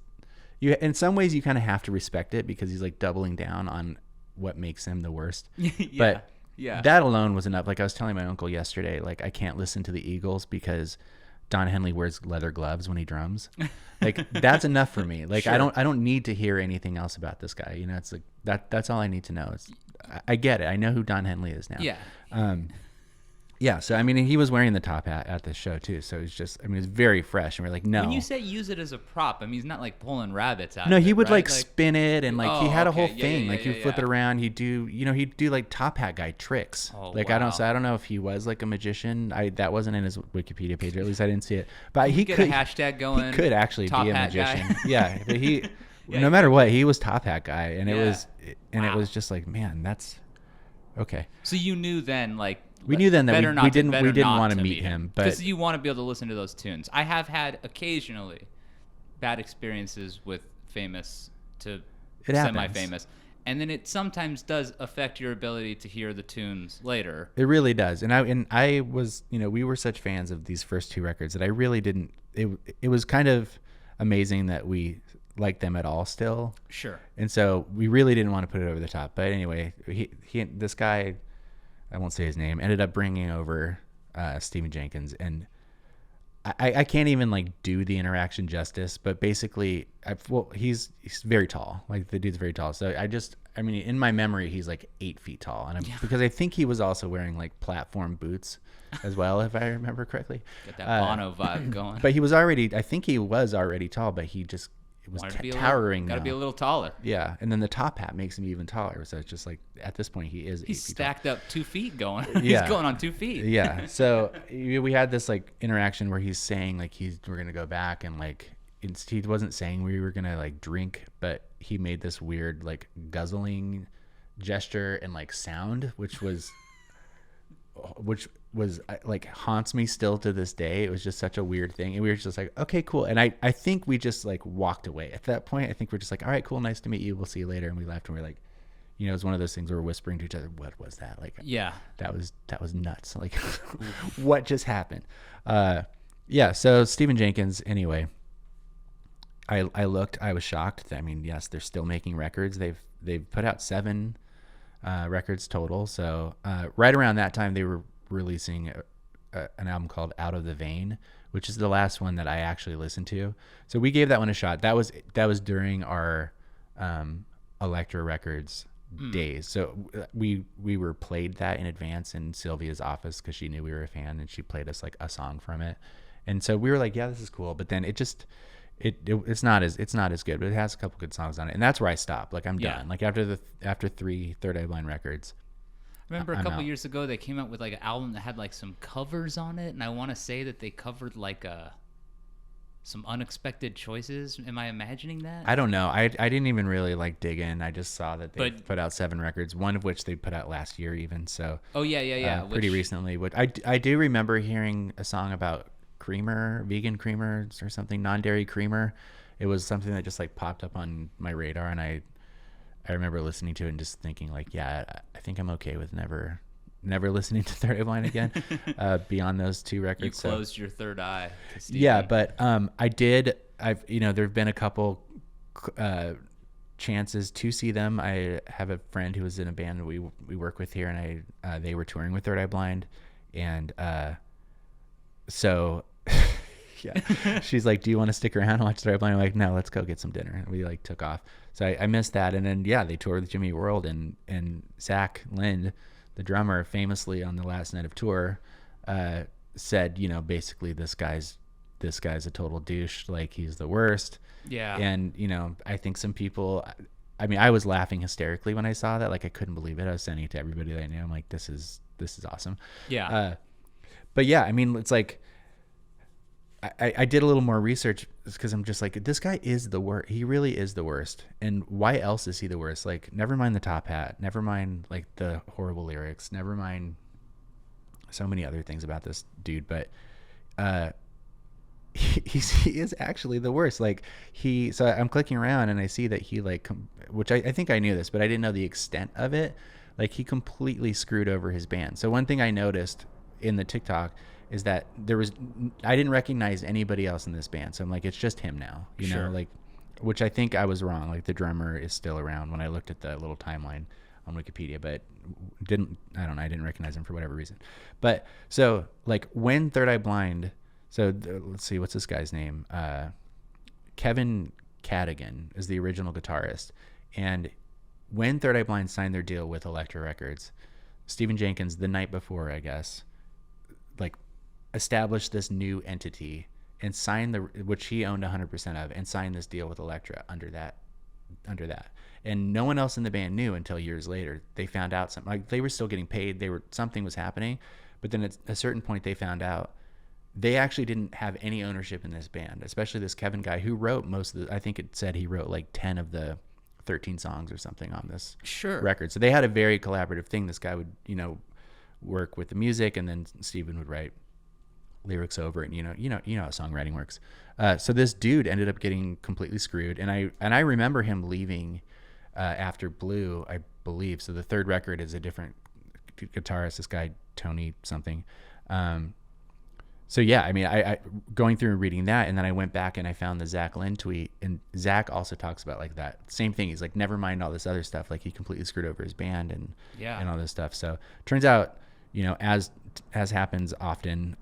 you. In some ways, you kind of have to respect it because he's like doubling down on what makes him the worst. But yeah. that alone was enough. Like I was telling my uncle yesterday, like I can't listen to the Eagles because Don Henley wears leather gloves when he drums. Like that's enough for me. Like Sure. I don't need to hear anything else about this guy. It's like that's all I need to know. I get it. I know who Don Henley is now. Yeah. Yeah, so I mean, he was wearing the top hat at the show too, so it's just, I mean, it's very fresh, and we're like, no. When you say use it as a prop, I mean, he's not like pulling rabbits out. No, of he it, would right? like spin it, and like he Oh, had a okay. whole Yeah, thing. yeah, Like yeah, he'd flip it around. He'd do like top hat guy tricks. Oh, like wow. I don't know if he was like a magician. That wasn't in his Wikipedia page, or at least I didn't see it. But he Get could a hashtag going. He could actually top be a hat guy. magician. Yeah, but Yeah, no matter what, he was top hat guy, and Yeah. it Wow. was just like, man, that's okay. So you knew then, like, We knew then that better we not didn't not want to meet him, but because you want to be able to listen to those tunes. I have had occasionally bad experiences with famous to It happens. semi-famous, and then it sometimes does affect your ability to hear the tunes later. It really does. And I was, we were such fans of these first two records that I really didn't, it was kind of amazing that we liked them at all still. Sure. And so we really didn't want to put it over the top. But anyway, this guy, I won't say his name, ended up bringing over Stephen Jenkins, and I can't even like do the interaction justice, but basically, he's very tall. Like the dude's very tall. So I mean, in my memory, he's like 8 feet tall, and because I think he was also wearing like platform boots as well, if I remember correctly. Get that Bono vibe going. But I think he was already tall, but he just was Wanted to be towering. Got to now. be a little taller. Yeah, and then the top hat makes him even taller. So it's just like at this point he is. 8 He's feet tall. stacked up 2 feet going. Yeah. He's going on 2 feet. Yeah. So we had this like interaction where he's saying like we're gonna go back, and like he wasn't saying we were gonna like drink, but he made this weird like guzzling gesture and like sound, which was like haunts me still to this day. It was just such a weird thing, and we were just like, okay, cool. And I think we just like walked away at that point. I think we're just like, all right, cool, nice to meet you, we'll see you later. And we left, and we're like, it was one of those things where we're whispering to each other, what was that? Like, Yeah. that was nuts. Like what just happened? Yeah. So Stephen Jenkins, anyway, I looked, I was shocked. I mean, yes, they're still making records. They've put out 7 records total. So right around that time, they were releasing an album called Out of the Vein, which is the last one that I actually listened to. So we gave that one a shot. That was during our Elektra Records days. So we were played that in advance in Sylvia's office because she knew we were a fan, and she played us like a song from it. And so we were like, yeah, this is cool. But then it's not as good, but it has a couple good songs on it. And that's where I stopped. Like I'm done. Like after 3 Third Eye Blind records. I remember a I'm couple out. years ago they came out with like an album that had like some covers on it, and I want to say that they covered like some unexpected choices. Am I imagining that? I don't know. I didn't even really like dig in. I just saw that they But- put out 7 records, one of which they put out last year even. So Oh yeah. pretty recently. Which I do remember hearing a song about creamer, vegan creamers or something, non-dairy creamer. It was something that just like popped up on my radar, and I remember listening to it and just thinking like, yeah, I think I'm okay with never listening to Third Eye Blind again, beyond those 2 records. You closed your third eye to Stevie. Yeah, but I've there've been a couple chances to see them. I have a friend who was in a band we work with here, and they were touring with Third Eye Blind, and so yeah, she's like, do you want to stick around and watch Third Eye Blind? I'm like, no, let's go get some dinner. And we like took off. So I missed that. And then they toured with Jimmy World, and Zach Lind, the drummer, famously on the last night of tour, said, basically this guy's a total douche, like he's the worst. Yeah. And I think some people, I mean, I was laughing hysterically when I saw that. Like, I couldn't believe it. I was sending it to everybody that I knew. I'm like, this is awesome. Yeah. But yeah, I mean, it's like, I did a little more research because I'm just like, this guy is the worst. He really is the worst. And why else is he the worst? Like, never mind the top hat, never mind like the horrible lyrics, never mind so many other things about this dude. But he is actually the worst. Like so I'm clicking around and I see that he which I think I knew this, but I didn't know the extent of it. Like, he completely screwed over his band. So one thing I noticed in the TikTok is that I didn't recognize anybody else in this band. So I'm like, it's just him now, Sure. like, which I think I was wrong. Like, the drummer is still around when I looked at the little timeline on Wikipedia, but I didn't recognize him for whatever reason. But so like when Third Eye Blind, let's see, what's this guy's name? Kevin Cadigan is the original guitarist. And when Third Eye Blind signed their deal with Elektra Records, Stephen Jenkins, the night before, I guess, like, established this new entity and signed which he owned 100% of, and signed this deal with Elektra under that. And no one else in the band knew until years later. They found out something, like, they were still getting paid. Something was happening, but then at a certain point they found out they actually didn't have any ownership in this band, especially this Kevin guy who wrote most of I think it said he wrote like 10 of the 13 songs or something on this record. So they had a very collaborative thing. This guy would, work with the music, and then Steven would write lyrics over it. You know how songwriting works. So this dude ended up getting completely screwed. And I remember him leaving after Blue, I believe. So the third record is a different guitarist, this guy, Tony something. So yeah, I mean, I going through and reading that, and then I went back and I found the Zach Lind tweet, and Zach also talks about like that same thing. He's like, never mind all this other stuff. Like, he completely screwed over his band and all this stuff. So turns out, as happens often,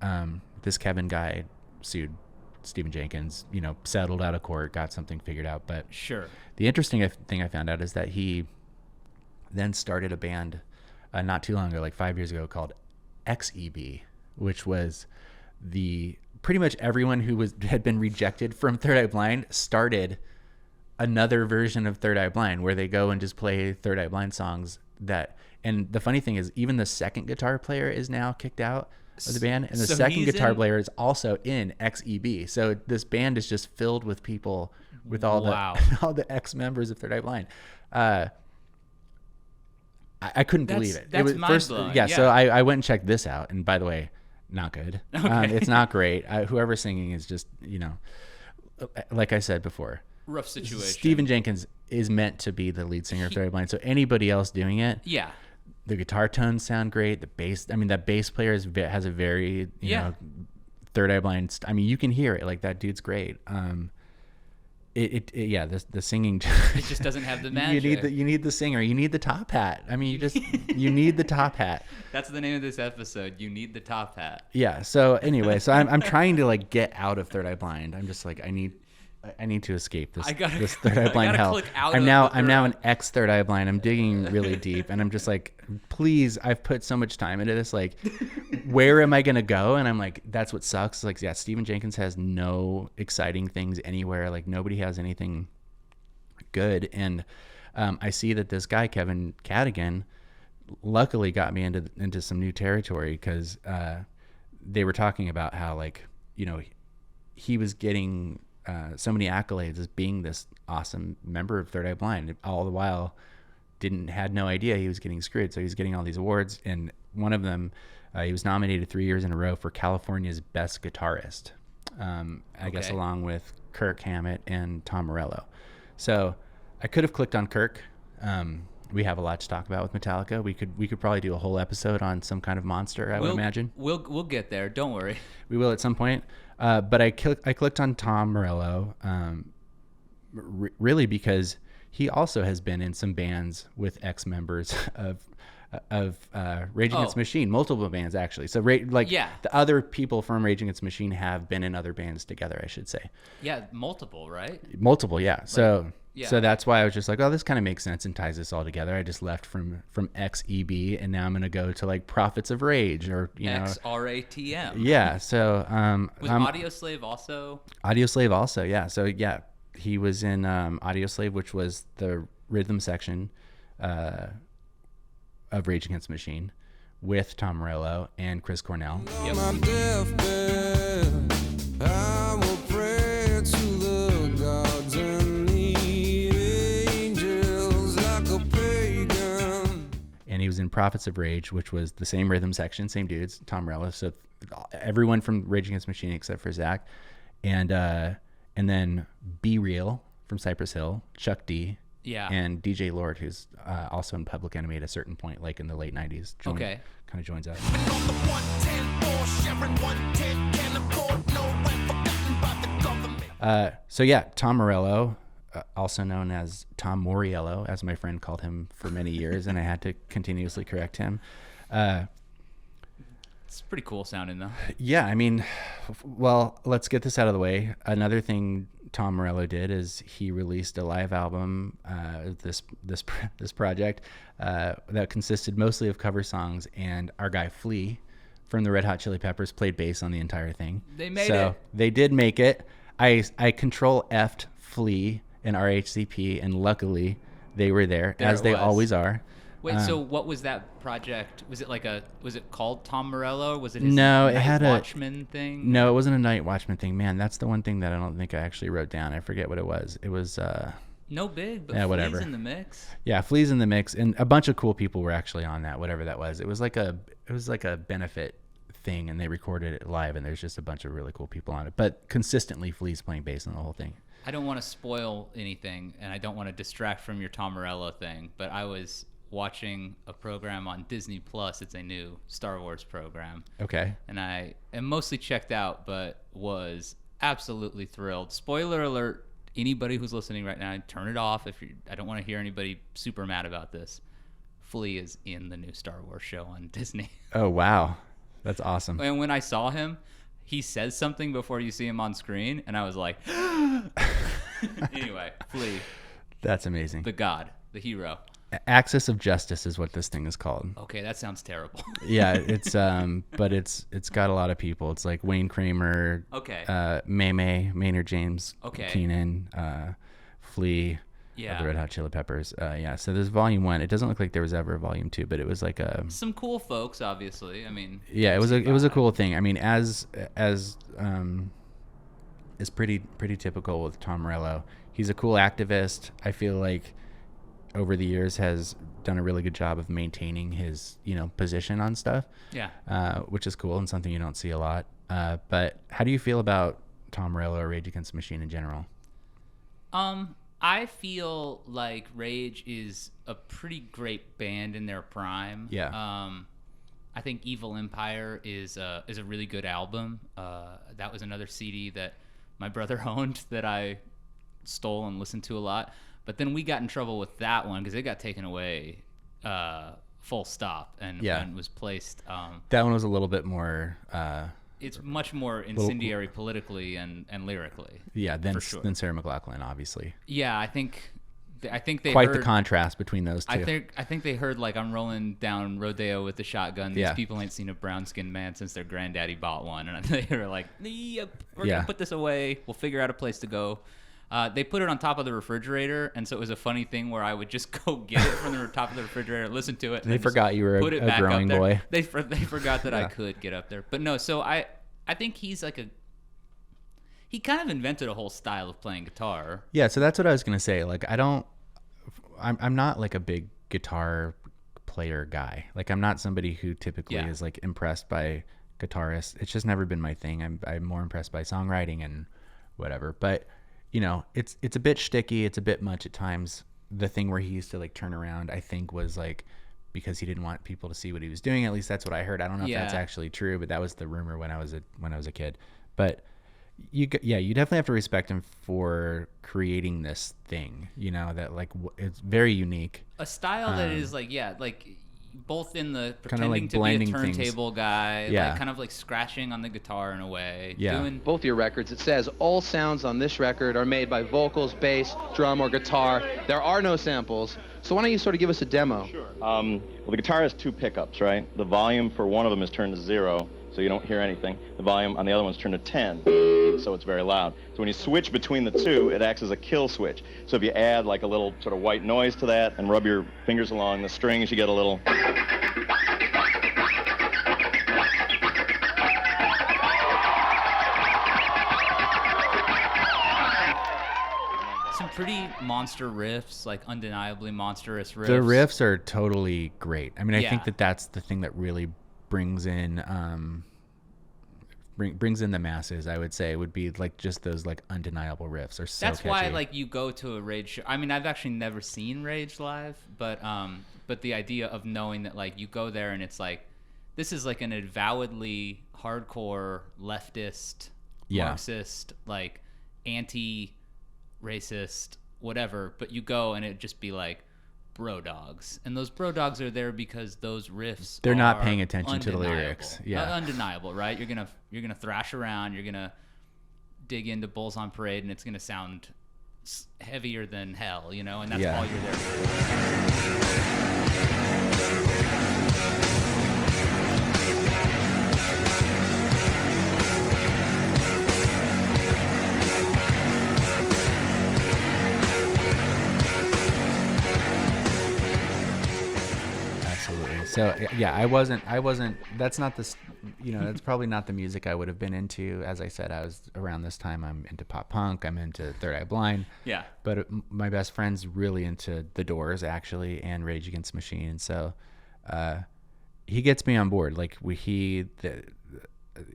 this Kevin guy sued Stephen Jenkins, settled out of court, got something figured out. But sure, the interesting thing I found out is that he then started a band not too long ago, like 5 years ago, called XEB, which was pretty much everyone who had been rejected from Third Eye Blind started another version of Third Eye Blind, where they go and just play Third Eye Blind songs and the funny thing is, even the second guitar player is now kicked out of the band, and the second guitar player is also in XEB. So this band is just filled with people with all the ex members of Third Eye Blind. I couldn't believe it. That's it was mind-blowing. Yeah, so I went and checked this out, and by the way, not good. Okay. It's not great. Whoever's singing is just, like I said before, rough situation. Stephen Jenkins is meant to be the lead singer of Third Eye Blind. So anybody else doing it, the guitar tones sound great. The bass, that bass player has a very, Third Eye Blind. You can hear it. Like, that dude's great. The singing. It just doesn't have the magic. You need the singer. You need the top hat. You need the top hat. That's the name of this episode. You need the top hat. Yeah. So anyway, I'm trying to like get out of Third Eye Blind. I'm just like, I need to escape this Third Eye Blind hell. I'm now an ex Third Eye Blind. I'm digging really deep, and I'm just like, please, I've put so much time into this. Like, where am I gonna go? And I'm like, that's what sucks. Like, yeah, Stephen Jenkins has no exciting things anywhere. Like, nobody has anything good. And I see that this guy Kevin Cadigan luckily got me into some new territory, because they were talking about how, like, he was getting so many accolades as being this awesome member of Third Eye Blind, all the while had no idea he was getting screwed. So he was getting all these awards, and one of them, he was nominated 3 years in a row for California's Best Guitarist, I guess along with Kirk Hammett and Tom Morello. So I could have clicked on Kirk We have a lot to talk about with Metallica. We could probably do a whole episode on Some Kind of Monster, I would imagine. We'll get there. Don't worry. We will at some point. But I clicked on Tom Morello, really because he also has been in some bands with ex-members of Rage Against the Machine, multiple bands actually. So the other people from Rage Against the Machine have been in other bands together, I should say. Yeah, multiple, right? Multiple, yeah. So that's why I was just like, oh, this kind of makes sense and ties this all together. I just left from XEB and now I'm going to go to like Prophets of Rage or, XRATM. Yeah. So, was Audioslave also? Audioslave also. Yeah. So yeah, he was in, Audioslave, which was the rhythm section, of Rage Against the Machine with Tom Morello and Chris Cornell. Yep. And he was in Prophets of Rage, which was the same rhythm section, same dudes, Tom Morello. So everyone from Rage Against the Machine except for Zach. And then Be Real from Cypress Hill, Chuck D. Yeah. And DJ Lord, who's also in Public Enemy at a certain point, like in the late 90s. Kind of joins up. So yeah, Tom Morello, also known as Tom Morello, as my friend called him for many years, and I had to continuously correct him. It's pretty cool sounding though. Yeah, I mean, well, let's get this out of the way. Another thing Tom Morello did is he released a live album, this project that consisted mostly of cover songs, and our guy Flea from the Red Hot Chili Peppers played bass on the entire thing. They made it. They did make it. I control F'd Flea and RHCP, and luckily they were there as they always are. Wait, so what was that project? Was it called Tom Morello? Or was it his No, it Night had Watchman thing? No, it wasn't a Night Watchman thing. Man, that's the one thing that I don't think I actually wrote down. I forget what it was. It was no big, but yeah, Flea's whatever. in the mix. Yeah, Flea's in the mix, and a bunch of cool people were actually on that. Whatever that was, it was like a benefit thing, and they recorded it live, and there's just a bunch of really cool people on it. But consistently, Flea's playing bass on the whole thing. I don't want to spoil anything, and I don't want to distract from your Tom Morello thing, but I was watching a program on Disney Plus. It's a new Star Wars program. Okay. And I am mostly checked out, but was absolutely thrilled. Spoiler alert, anybody who's listening right now, turn it off. I don't want to hear anybody super mad about this. Flea is in the new Star Wars show on Disney. Oh, wow. That's awesome. And when I saw him, he says something before you see him on screen, and I was like, anyway, Flea. That's amazing. The god, the hero. Axis of Justice is what this thing is called. Okay, that sounds terrible. Yeah, it's but it's got a lot of people. It's like Wayne Kramer, Okay. Maynard James, Okay. Keenan, Flea, of the Red Hot Chili Peppers. Yeah, so there's volume 1. It doesn't look like there was ever a volume 2, but it was like a Some cool folks, obviously. I mean, yeah, it was a cool thing. I mean, as is pretty typical with Tom Morello. He's a cool activist. I feel like over the years has done a really good job of maintaining his, position on stuff. Yeah. Which is cool and something you don't see a lot. But how do you feel about Tom Morello or Rage Against the Machine in general? I feel like Rage is a pretty great band in their prime. Yeah. I think Evil Empire is a really good album. That was another CD that my brother owned that I stole and listened to a lot. But then we got in trouble with that one because it got taken away full stop and was placed. That one was a little bit more... it's much more incendiary politically and lyrically. Yeah, than sure. than Sarah McLachlan, obviously. Yeah, I think they quite heard, the contrast between those two. I think they heard like I'm rolling down Rodeo with the shotgun. These Yeah. people ain't seen a brown skinned man since their granddaddy bought one, and they were like, "Yep, we're Yeah. gonna put this away. We'll figure out a place to go." They put it on top of the refrigerator, and so it was a funny thing where I would just go get it from the top of the refrigerator, listen to it. And They then forgot you were put it a back growing up there. boy. They forgot that I Yeah. could get up there, but no. So I think he's like he kind of invented a whole style of playing guitar. Yeah, so that's what I was gonna say. Like, I'm not like a big guitar player guy. Like, I'm not somebody who typically is like impressed by guitarists. It's just never been my thing. I'm more impressed by songwriting and whatever. But it's a bit shticky. It's a bit much at times. the thing where he used to like turn around, I think was like because he didn't want people to see what he was doing. At least that's what I heard. I don't know if that's actually true, but that was the rumor when I was a kid. But you definitely have to respect him for creating this thing, you know, that like it's very unique. A style that is like, both in the Kinda like pretending to be a blending turntable guy, Yeah. like kind of like scratching on the guitar in a way. Yeah. Doing, Both your records, it says all sounds on this record are made by vocals, bass, drum, or guitar. There are no samples. So why don't you sort of give us a demo? Sure. Well, the guitar has 2 pickups, right? The volume for one of them is turned to 0, so you don't hear anything. The volume on the other one's turned to 10, so it's very loud. So when you switch between the 2, it acts as a kill switch. So if you add like a little sort of white noise to that and rub your fingers along the strings, you get a little... some pretty monster riffs, like undeniably monstrous riffs. The riffs are totally great. I mean, I think Yeah. that's the thing that really brings in brings in the masses. I would say would be like just those like undeniable riffs are so That's catchy. why like you go to a Rage show. I mean, I've actually never seen Rage live, but the idea of knowing that like you go there and it's like this is like an avowedly hardcore leftist, Marxist, like anti-racist, whatever, but you go and it just be like bro dogs, and those bro dogs are there because those riffs They're not are paying attention to the undeniable. lyrics. Yeah. Undeniable, right? You're gonna thrash around, you're gonna dig into Bulls on Parade, and it's gonna sound heavier than hell, you know, and that's all you're there for. Absolutely. So yeah, I wasn't, that's not this, you know, that's probably not the music I would have been into. As I said, I was around this time, I'm into pop punk, I'm into Third Eye Blind. Yeah. But my best friend's really into The Doors actually, and Rage Against the Machine. So he gets me on board. Like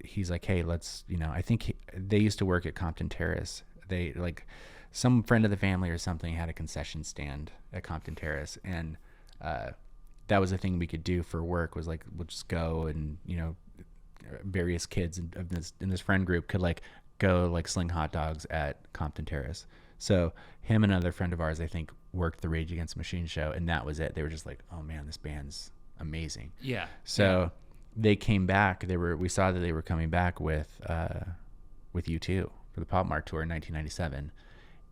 he's like, hey, let's, you know, I think they used to work at Compton Terrace. They like some friend of the family or something had a concession stand at Compton Terrace, and that was a thing we could do for work, was like we'll just go, and you know, various kids in this friend group could like go like sling hot dogs at Compton Terrace. So him and another friend of ours, I think, worked the Rage Against the Machine show, and that was it. They were just like, oh man, this band's amazing. Yeah. So they came back. We saw that they were coming back with U2 for the Pop Mart tour in 1997,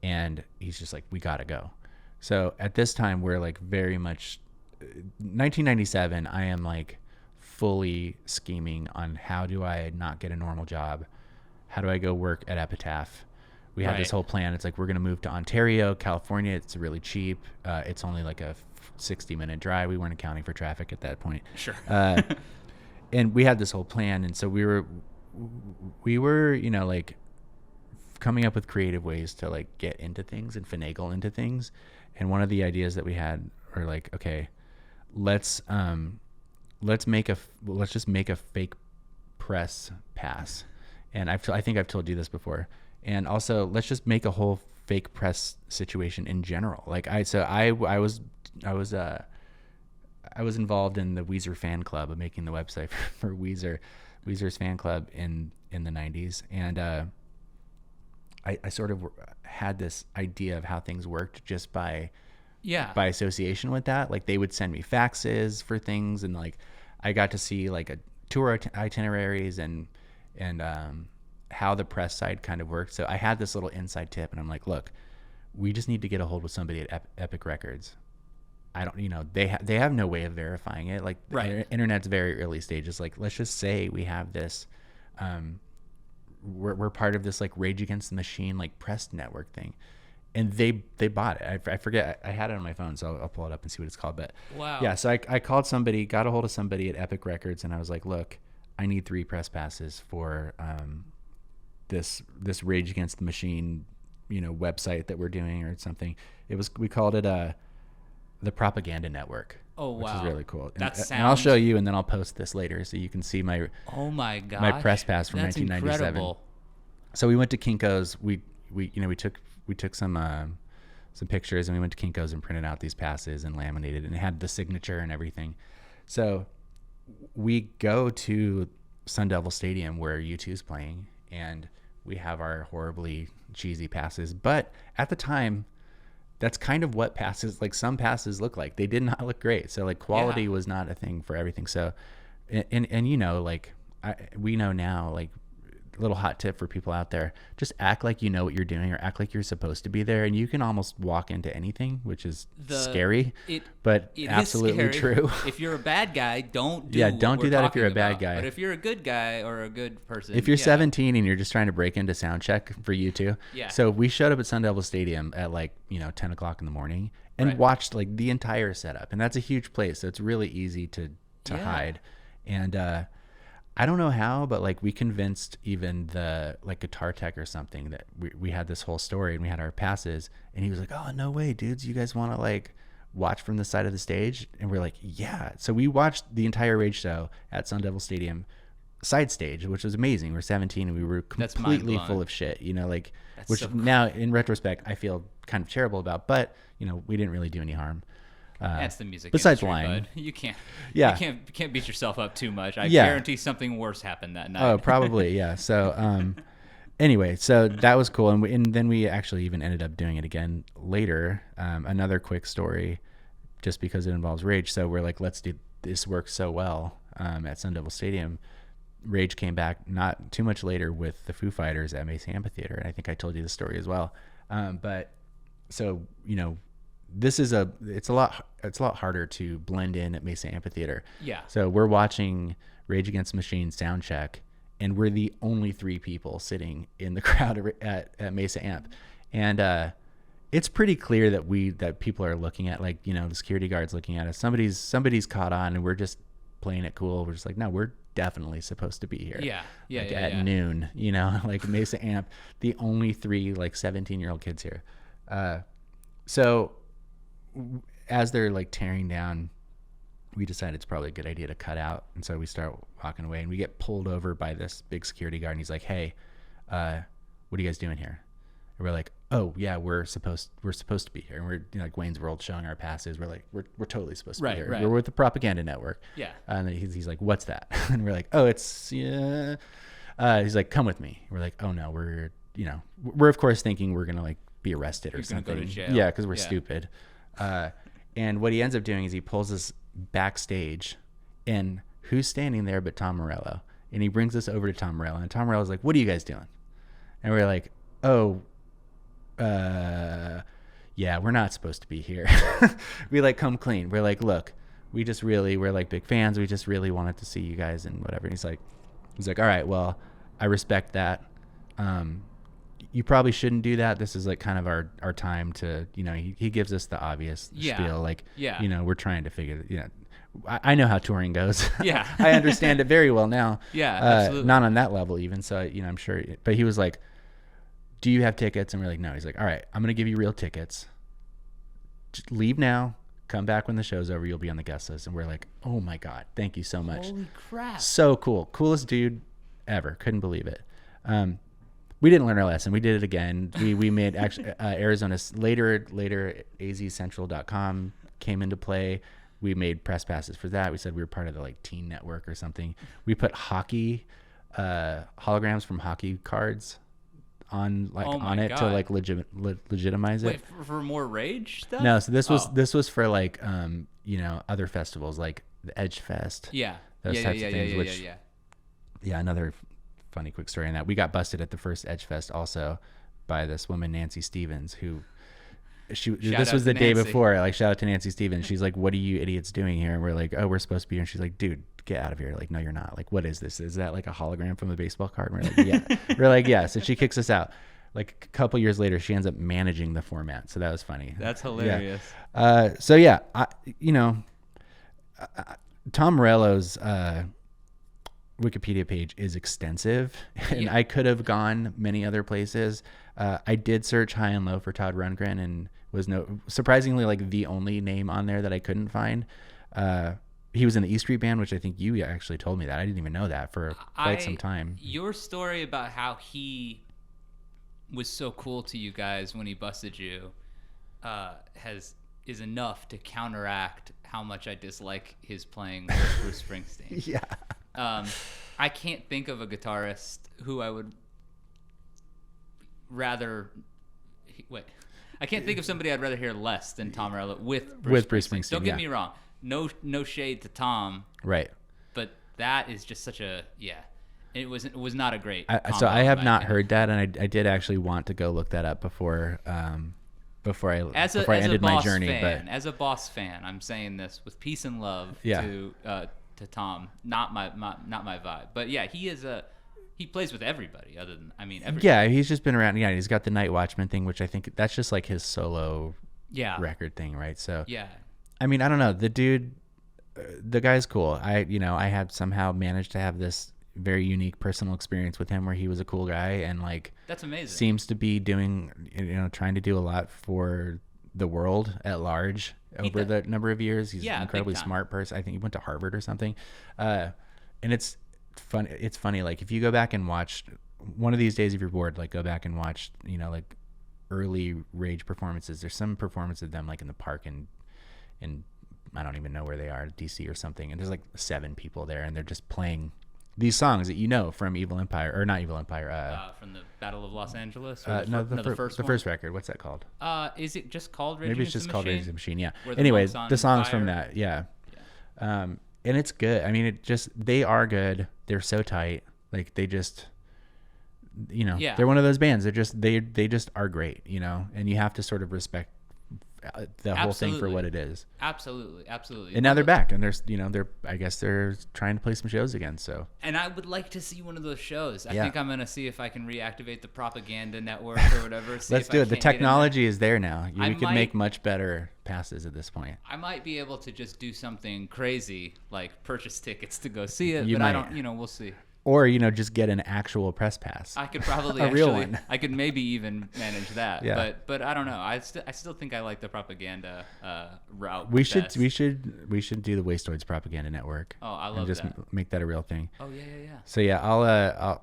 and he's just like, we gotta go. So at this time, we're like very much 1997. I am like fully scheming on how do I not get a normal job? How do I go work at Epitaph? We had this whole plan. It's like, we're going to move to Ontario, California. It's really cheap. It's only like a 60-minute drive. We weren't accounting for traffic at that point. Sure. And we had this whole plan. And so we were, you know, like coming up with creative ways to like get into things and finagle into things. And one of the ideas that we had are like, okay, let's just make a fake press pass. And I think I've told you this before. And also, let's just make a whole fake press situation in general. Like I was involved in the Weezer fan club of making the website for Weezer's fan club in the 90s. And I sort of had this idea of how things worked just by association with that. Like they would send me faxes for things, and like I got to see like a tour itineraries and how the press side kind of worked. So I had this little inside tip, and I'm like, look, we just need to get a hold with somebody at Epic Records. I don't, you know, they have no way of verifying it. Like the internet's very early stages. Like, let's just say we have this, we're part of this like Rage Against the Machine, like press network thing. And they bought it. I forget. I had it on my phone, so I'll pull it up and see what it's called. But wow. Yeah, so I called somebody, got a hold of somebody at Epic Records, and I was like, look, I need 3 press passes for this Rage Against the Machine, you know, website that we're doing or something. We called it the Propaganda Network. Oh wow, which is really cool. And I'll show you, and then I'll post this later so you can see my press pass from 1997. Incredible. So we went to Kinko's. We took some some pictures, and we went to Kinko's and printed out these passes and laminated, and it had the signature and everything. So we go to Sun Devil Stadium where U2's playing, and we have our horribly cheesy passes. But at the time, that's kind of what passes, like some passes look like. They did not look great. So like quality was not a thing for everything. So, and you know, like we know now, like little hot tip for people out there, just act like you know what you're doing, or act like you're supposed to be there, and you can almost walk into anything, which is scary, but absolutely true. If you're a bad guy, don't do that if you're a bad guy. But if you're a good guy or a good person, if you're 17 and you're just trying to break into sound check for U2, yeah. So we showed up at Sun Devil Stadium at like 10 o'clock in the morning and watched like the entire setup, and that's a huge place, so it's really easy to hide. And I don't know how, but like we convinced even the like guitar tech or something that we had this whole story and we had our passes, and he was like, "Oh, no way, dudes, you guys want to like watch from the side of the stage?" And we're like, "Yeah." So we watched the entire Rage show at Sun Devil Stadium side stage, which was amazing. We're 17 and we were completely full of shit, like which now in retrospect I feel kind of terrible about, but we didn't really do any harm. That's the music besides industry, lying. bud. You can't beat yourself up too much. I guarantee something worse happened that night. Oh, probably. Yeah. So anyway, so that was cool, and then we actually even ended up doing it again later. Another quick story, just because it involves Rage. So we're like, let's do this. Works so well at Sun Devil Stadium. Rage came back not too much later with the Foo Fighters at Mesa Amphitheater, and I think I told you the story as well. But so this is it's a lot harder to blend in at Mesa Amphitheater. Yeah. So we're watching Rage Against the Machine sound check, and we're the only 3 people sitting in the crowd at Mesa Amp, and it's pretty clear that people are looking at, like, the security guard's looking at us. Somebody's caught on, and we're just playing it cool. We're just like, no, we're definitely supposed to be here. At noon, like Mesa Amp, the only 3 like 17-year-old kids here. So as they're like tearing down, we decided it's probably a good idea to cut out, and so we start walking away, and we get pulled over by this big security guard, and he's like, "Hey, what are you guys doing here?" And we're like, "Oh yeah, we're supposed to be here." And we're like Wayne's World showing our passes. We're like, we're totally supposed to be here. We're with the propaganda network. Yeah. And then he's like, "What's that?" And we're like, "Oh, it's yeah." He's like, "Come with me." We're like, "Oh no, we're of course thinking we're gonna like be arrested or something." Go to jail. Yeah, because we're stupid. And what he ends up doing is he pulls us backstage, and who's standing there but Tom Morello? And he brings us over to Tom Morello, and Tom Morello's like, "What are you guys doing?" And we're like, "Oh, yeah, we're not supposed to be here." We like come clean. We're like, "Look, we're like big fans. We just really wanted to see you guys and whatever." And he's like, "All right, well, I respect that. You probably shouldn't do that. This is like kind of our time to," he gives us the obvious spiel. Like, we're trying to figure, I know how touring goes. Yeah. I understand it very well now. Yeah, absolutely. Not on that level even. So, I'm sure, but he was like, "Do you have tickets?" And we're like, "No." He's like, "All right, I'm going to give you real tickets. Just leave now. Come back when the show's over. You'll be on the guest list." And we're like, "Oh my God, thank you so much." Holy crap. So cool. Coolest dude ever. Couldn't believe it. We didn't learn our lesson. We did it again. We made actually Arizona later azcentral.com came into play. We made press passes for that. We said we were part of the like teen network or something. We put hockey holograms from hockey cards on it to like legitimize it. Wait, for more Rage stuff? No, so this was for like other festivals like the Edge Fest. Yeah. Those types of things. Yeah. Another funny quick story on that. We got busted at the first Edge Fest also by this woman, Nancy Stevens, who this was the day before. Like, shout out to Nancy Stevens. She's like, "What are you idiots doing here?" And we're like, "Oh, we're supposed to be here." And she's like, "Dude, get out of here." Like, "No, you're not." Like, "What is this? Is that like a hologram from a baseball card?" And we're like, "Yeah." We're like, "Yeah." So she kicks us out. Like a couple years later, she ends up managing the format. So that was funny. That's hilarious. Yeah. So yeah, Tom Morello's Wikipedia page is extensive, and I could have gone many other places. I did search high and low for Todd Rundgren, and was surprisingly like the only name on there that I couldn't find. He was in the E Street Band, which I think you actually told me that. I didn't even know that for quite some time. Your story about how he was so cool to you guys when he busted you is enough to counteract how much I dislike his playing with Bruce Springsteen. Yeah. I can't think of a guitarist who I would rather. Wait, I can't think of somebody I'd rather hear less than Tom Morello with Bruce Springsteen. Don't get me wrong. No shade to Tom. Right. But that is just such a It was not a great. So I have not heard that, and I did actually want to go look that up before I ended my journey. Fan, as a Boss fan, I'm saying this with peace and love to Tom. Not my vibe, but yeah, he plays with everybody other than everybody. Yeah, he's just been around. Yeah, he's got the Night Watchman thing, which I think that's just like his solo record thing, right? So yeah, I don't know. The dude, the guy's cool. I had somehow managed to have this very unique personal experience with him where he was a cool guy and like that's amazing. Seems to be doing trying to do a lot for the world at large over the number of years. He's an incredibly smart person. I think he went to Harvard or something. And it's funny like if you go back and watch one of these days if you're bored, like go back and watch like early Rage performances. There's some performance of them like in the park in I don't even know where they are, DC or something, and there's like 7 people there and they're just playing these songs that from Evil Empire, or not Evil Empire. From the Battle of Los Angeles? The first record. What's that called? Is it just called Rage Maybe Against it's just the called Machine? Rage Against the Machine, yeah. Where Anyways, the songs Fire. from that, yeah. And it's good. They are good. They're so tight. Like, they just, they're one of those bands. They're just, they just are great, and you have to sort of respect the whole thing for what it is. Absolutely. And now they're back, and I guess they're trying to play some shows again. So. And I would like to see one of those shows. I think I'm gonna see if I can reactivate the Propaganda Network or whatever. Let's do it. The technology is there now. You can make much better passes at this point. I might be able to just do something crazy like purchase tickets to go see it, I don't. We'll see. Or just get an actual press pass. I could probably real one. I could maybe even manage that. Yeah. But I don't know. I still think I like the Propaganda route. We should do the WASTOIDS Propaganda Network. Oh, I love and just that. make that a real thing. Oh yeah. So yeah,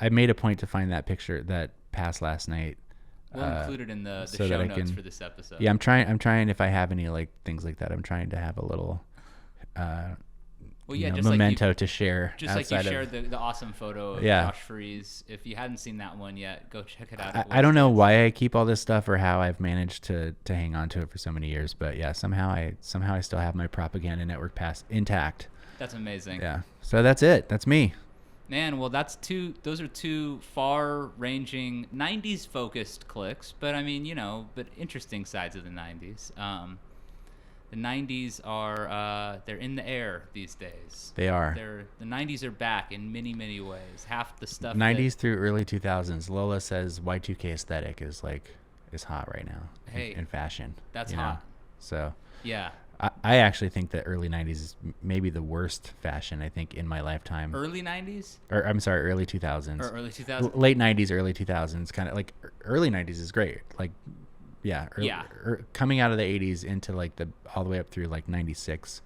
I made a point to find that picture, that pass last night. We'll include it in the so show that notes for this episode. Yeah, I'm trying if I have any like things like that, I'm trying to have a little just memento to share. Just like you shared the awesome photo of Josh Freese. If you hadn't seen that one yet, go check it out. I don't know why I keep all this stuff or how I've managed to hang on to it for so many years, but yeah, somehow I still have my Propaganda Network pass intact. That's amazing. Yeah. So that's it. That's me. Man, well, those are 2 far-ranging 90s focused clicks, but but interesting sides of the 90s. The 90s are they're in the air these days. They are. The 90s are back in many, many ways. Half the stuff 90s through early 2000s. Lola says Y2K aesthetic is hot right now. Hey, in fashion. That's hot. So yeah. I actually think that early 90s is maybe the worst fashion, I think, in my lifetime. Early 90s? Or I'm sorry, early 2000s. Or early 2000s? Late 90s, early 2000s. Kind of like early 90s is great. Like, coming out of the 80s into like all the way up through like 96,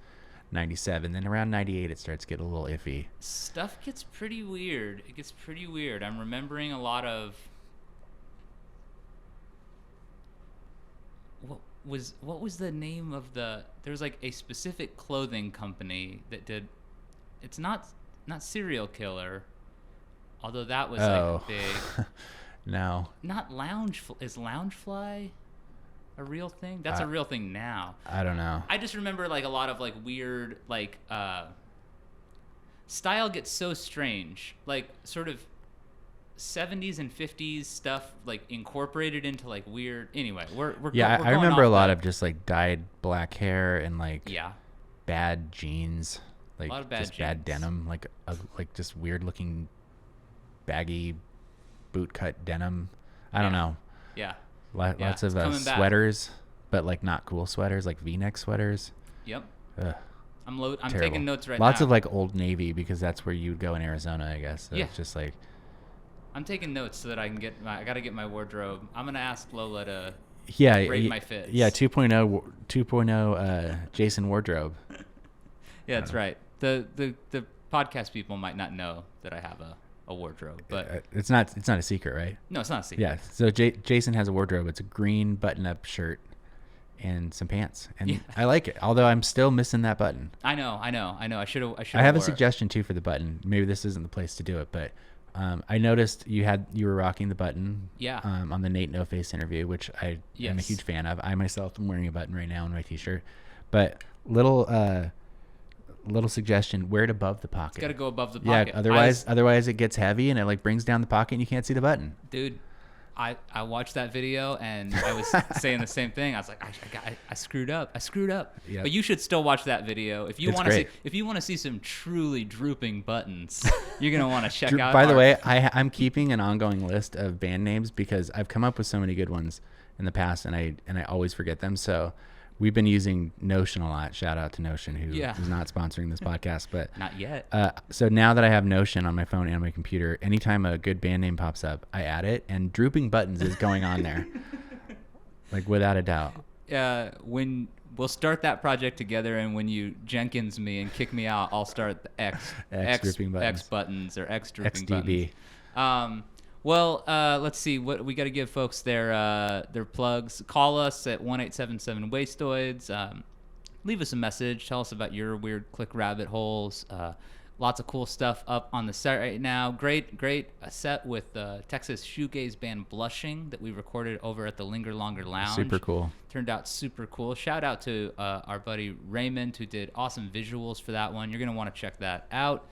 97. Then around 98, it starts to get a little iffy. Stuff gets pretty weird. It gets pretty weird. I'm remembering a lot of... What was the name of the... There was like a specific clothing company that did... It's not Serial Killer, although that was like big. No. Not Is Loungefly a real thing? That's a real thing now. I don't know. I just remember like a lot of like weird like style gets so strange, like sort of 70s and 50s stuff like incorporated into like weird. Anyway, we're I remember a lot of just like dyed black hair and like bad jeans, like a lot of bad just jeans. bad denim, like just weird looking baggy boot cut denim. I don't know. Yeah. Lots of sweaters, but like not cool sweaters, like V-neck sweaters. Yep. Ugh, I'm terrible. taking notes right now. Lots of like Old Navy, because that's where you'd go in Arizona, I guess. So yeah. It's just like. I'm taking notes so that I can I got to get my wardrobe. I'm going to ask Lola to rate my fits. Yeah, 2.0 Jason wardrobe. Yeah, that's right. The podcast people might not know that I have a wardrobe, but It's not a secret, right? no, it's not a secret. Yeah. So Jason has a wardrobe. It's a green button-up shirt and some pants, and I like it. Although I'm still missing that button. I know. I should have. I have a suggestion too for the button. Maybe this isn't the place to do it, but I noticed you were rocking the button. Yeah. On the Nate No Face interview, which I am a Yes. huge fan of. I myself am wearing a button right now on my T-shirt, but little suggestion: wear it above the pocket. Got to go above the pocket. Yeah. Otherwise it gets heavy and it like brings down the pocket and you can't see the button. Dude, I watched that video and I was saying the same thing. I was like, I screwed up. Yep. But you should still watch that video if you It's want to see. great. If you want to see some truly drooping buttons, you're gonna want to check out. By the our- way, I'm keeping an ongoing list of band names because I've come up with so many good ones in the past, and I always forget them. So we've been using Notion a lot. Shout out to Notion, who is not sponsoring this podcast, but not yet. So now that I have Notion on my phone and my computer, anytime a good band name pops up, I add it, and Drooping Buttons is going on there, like without a doubt. When we'll start that project together, and when you Jenkins me and kick me out, I'll start the X Drooping Buttons. X buttons or X drooping XDB. buttons. Well, let's see. What we got to give folks their plugs. Call us at 1-877 Wastoids. Leave us a message. Tell us about your weird click rabbit holes. Lots of cool stuff up on the set right now. Great set with Texas shoegaze band Blushing that we recorded over at the Linger Longer Lounge. Super cool. Turned out super cool. Shout out to our buddy Raymond, who did awesome visuals for that one. You're gonna want to check that out.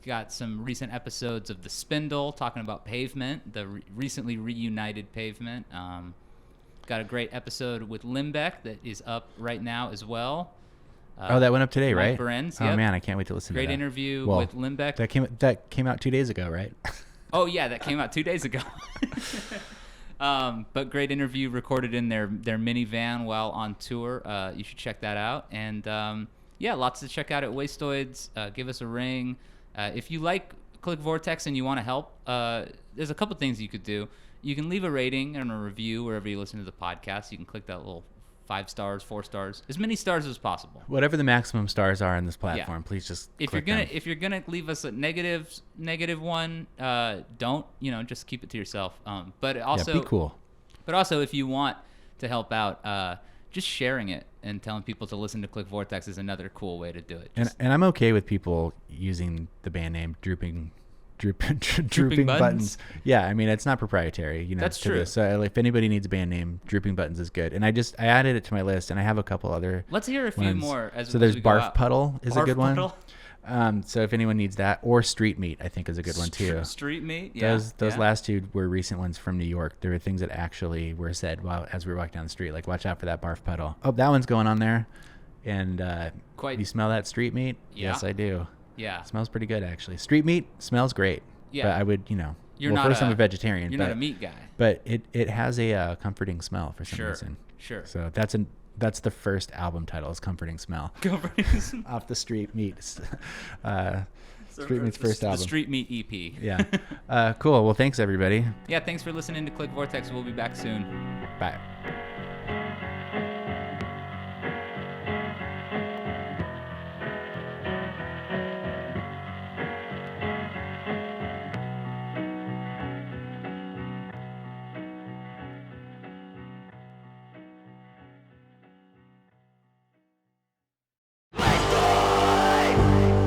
Got some recent episodes of The Spindle talking about Pavement, the recently reunited Pavement. Got a great episode with Limbeck that is up right now as well. That went up today, Mike right? Berens, Oh yep. man, I can't wait to listen to that. Great interview Well, with Limbeck. That came out 2 days ago, right? Oh yeah, that came out 2 days ago. But great interview recorded in their minivan while on tour. You should check that out. And yeah, lots to check out at Wastoids. Give us a ring. If you like Click Vortex and you want to help, there's a couple things you could do. You can leave a rating and a review wherever you listen to the podcast. You can click that little 5 stars, 4 stars, as many stars as possible. Whatever the maximum stars are on this platform, please just click them. If you're gonna leave us a negative one, don't, just keep it to yourself. But also be cool. But also, if you want to help out, just sharing it and telling people to listen to Click Vortex is another cool way to do it. And I'm okay with people using the band name Drooping Buttons? Buttons. Yeah, I mean, it's not proprietary, That's to true. this. So if anybody needs a band name, Drooping Buttons is good. And I added it to my list, and I have a couple other. Let's hear a few ones. more So there's as we go Barf out. Puddle is a Barf good one. Puddle? So if anyone needs that, or Street Meat, I think is a good one too. Street Meat, yeah. Those yeah. last two were recent ones from New York. There were things that actually were said as we were walking down the street, like watch out for that barf puddle. Oh, that one's going on there. And Quite. you smell that street meat? Yeah. Yes, I do. Yeah. It smells pretty good actually. Street meat smells great. Yeah. But I would, You're not first I'm a vegetarian. You're but, not a meat guy. But it has a comforting smell for some Sure. reason. Sure. So that's the first album title is Comforting Smell. Off the Street Meat. Street Meat's first album. The Street Meat EP. Yeah. Cool. Well, thanks everybody. Yeah, thanks for listening to Click Vortex. We'll be back soon. Bye.